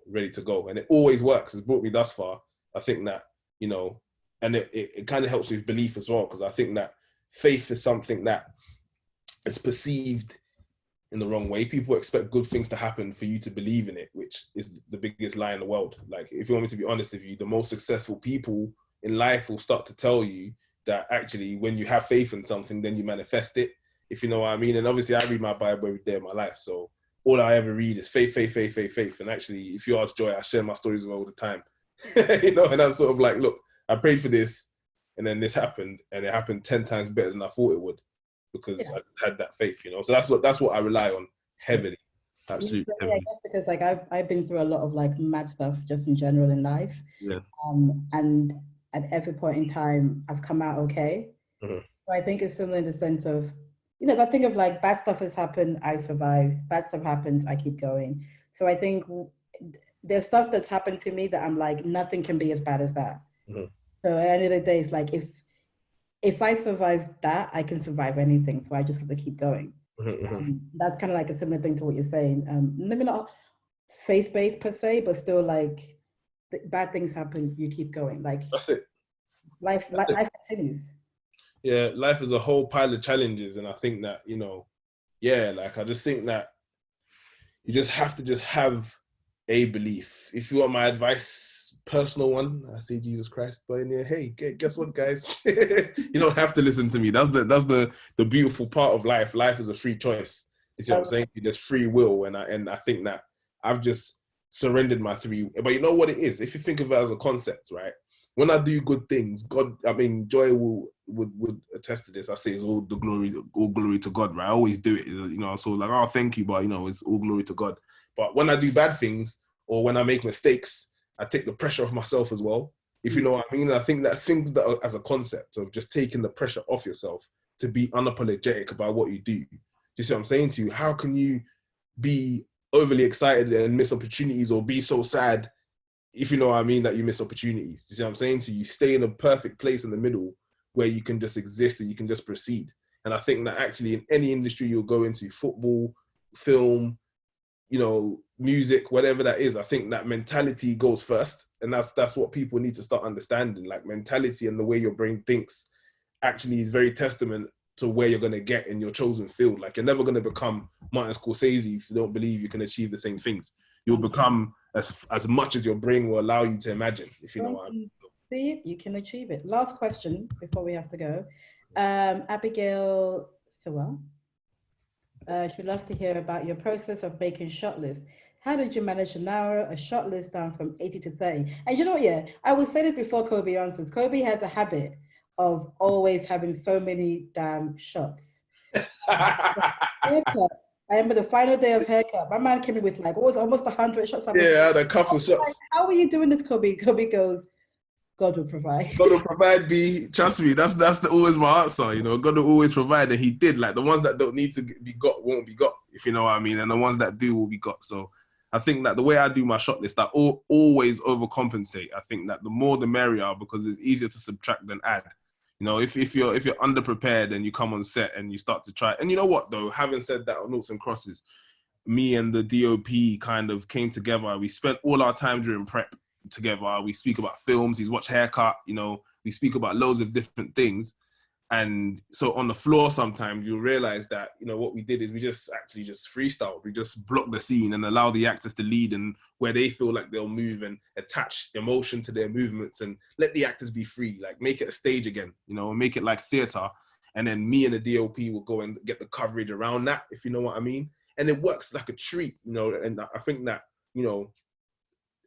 ready to go. And it always works. It's brought me thus far. I think that, and it kind of helps with belief as well, because I think that faith is something that is perceived in the wrong way. People expect good things to happen for you to believe in it, which is the biggest lie in the world. Like, if you want me to be honest with you, the most successful people in life will start to tell you that actually when you have faith in something, then you manifest it, if you know what I mean. And obviously I read my Bible every day of my life, so all I ever read is faith, faith, faith, faith, faith. And actually, if you ask Joy, I share my stories with her all the time. And I'm sort of like, look, I prayed for this, and then this happened, and it happened 10 times better than I thought it would, because I had that faith, So that's what I rely on heavily. Absolutely.
Yeah, I guess because like I've been through a lot of like mad stuff just in general in life.
Yeah.
And at every point in time, I've come out okay. So I think it's similar in the sense of, that thing of like, bad stuff has happened, I survived. Bad stuff happens, I keep going. So I think there's stuff that's happened to me that I'm like, nothing can be as bad as that. So at the end of the day, it's like, if I survive that, I can survive anything. So I just have to keep going. That's kind of like a similar thing to what you're saying. Maybe not faith-based per se, but still like, bad things happen, you keep going. Like,
that's it.
Life continues.
Yeah, life is a whole pile of challenges, and I think that, I just think that you just have to just have a belief. If you want my advice, personal one, I say Jesus Christ, but hey, guess what, guys? You don't have to listen to me. That's the beautiful part of life. Life is a free choice. You see what I'm saying? There's free will, and I think that I've just surrendered my three. But you know what it is? If you think of it as a concept, right? when I do good things, God, I mean, Joy would attest to this. I say it's all glory to God, right? I always do it, you know. So like, oh, thank you, but you know, it's all glory to God. But when I do bad things or when I make mistakes, I take the pressure off myself as well. If you know what I mean. I think that things that are, as a concept of just taking the pressure off yourself to be unapologetic about what you do. Do you see what I'm saying to you? How can you be overly excited and miss opportunities, or be so sad, if you know what I mean, that you miss opportunities? Do you see what I'm saying to you? Stay in a perfect place in the middle where you can just exist and you can just proceed. And I think that actually in any industry you'll go into, football, film, you know, music, whatever that is, I think that mentality goes first. And that's what people need to start understanding. Like, mentality and the way your brain thinks actually is very testament to where you're going to get in your chosen field. Like, you're never going to become Martin Scorsese if you don't believe you can achieve the same things. You'll become as much as your brain will allow you to imagine, if you know what I mean.
See if you can achieve it. Last question before we have to go. Abigail Sewell, she'd love to hear about your process of making shot lists. How did you manage to narrow a shot list down from 80 to 30? And you know what, yeah, I will say this before Koby answers. Koby has a habit of always having so many damn shots. Haircut. I remember the final day of haircut. My man came in with like, what was almost 100 shots.
Yeah, I had a couple of shots.
Like, how are you doing this, Koby? Koby goes, God will provide.
God will provide, B. Trust me, that's always my answer. You know, God will always provide, and He did. Like, the ones that don't need to be got won't be got, if you know what I mean, and the ones that do will be got. So I think that the way I do my shot list, I always overcompensate. I think that the more the merrier, because it's easier to subtract than add. You know, if you're underprepared and you come on set and you start to try, and you know what though, having said that, on Noughts and Crosses, me and the DOP kind of came together. We spent all our time during prep together. We speak about films. He's watched Haircut. You know, we speak about loads of different things. And so on the floor, sometimes you'll realize that, you know, what we did is we just freestyle. We just block the scene and allow the actors to lead, and where they feel like they'll move and attach emotion to their movements and let the actors be free, like make it a stage again, you know, make it like theater. And then me and the DOP will go and get the coverage around that, if you know what I mean. And it works like a treat, you know, and I think that, you know,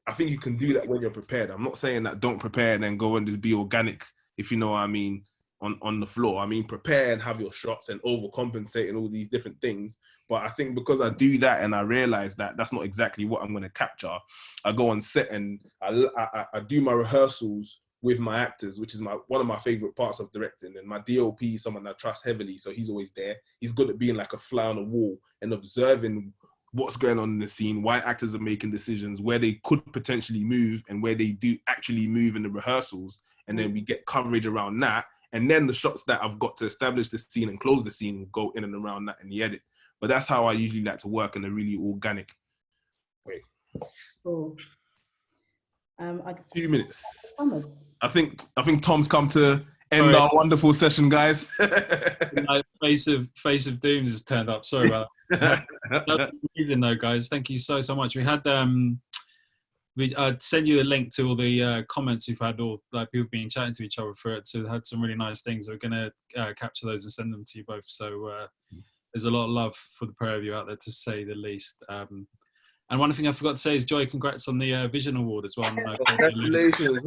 I think you can do that when you're prepared. I'm not saying that don't prepare and then go and just be organic, if you know what I mean, on the floor. I mean, prepare and have your shots and overcompensate and all these different things. But I think because I do that and I realize that that's not exactly what I'm going to capture, I go on set and I do my rehearsals with my actors, which is one of my favorite parts of directing. And my DOP is someone I trust heavily, so he's always there. He's good at being like a fly on the wall and observing what's going on in the scene, why actors are making decisions, where they could potentially move and where they do actually move in the rehearsals. And then we get coverage around that. And then the shots that I've got to establish the scene and close the scene go in and around that in the edit. But that's how I usually like to work, in a really organic way.
Cool.
2 minutes. I think Tom's come to end our wonderful session, guys.
Face of Doom has turned up. Sorry about that. That was amazing though, guys. Thank you so much. We had I'd send you a link to all the comments we've had, all like people being chatting to each other for it. So we had some really nice things. We're going to capture those and send them to you both. So there's a lot of love for the pair of you out there, to say the least. And one thing I forgot to say is, Joy, congrats on the Vision Award as well.
Congratulations.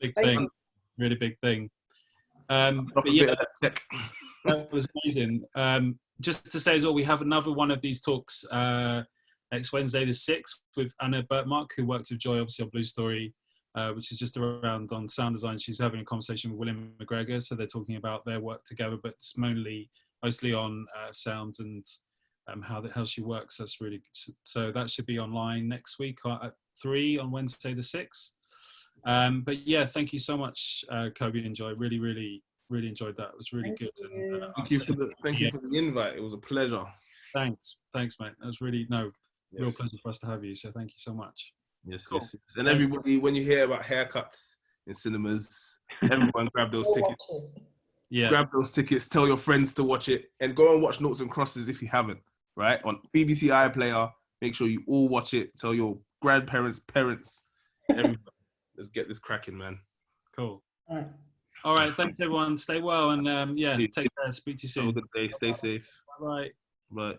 Big thing. Really big thing. But yeah, that was amazing. Just to say as well, we have another one of these talks next Wednesday, the 6th, with Anna Burtmark, who worked with Joy, obviously, on Blue Story, which is just around on sound design. She's having a conversation with William McGregor, so they're talking about their work together, but it's mostly on sound and how she works. That's really good. So that should be online next week at 3 on Wednesday the 6th. But yeah, thank you so much, Koby and Joy. Really, really, really enjoyed that. It was really good. And,
thank you for the invite. It was a pleasure.
Thanks, mate. That was really real pleasure for us to have you. So thank you so much.
Yes, cool. Yes. And everybody, when you hear about haircuts in cinemas, everyone grab those tickets.
Yeah,
grab those tickets. Tell your friends to watch it, and go and watch Noughts and Crosses if you haven't. Right, on BBC iPlayer. Make sure you all watch it. Tell your grandparents, parents, everybody. Let's get this cracking, man.
Cool. All right. Thanks, everyone. Stay well, and take care. Speak to you soon.
Have a good day. Stay safe.
Bye.
Bye.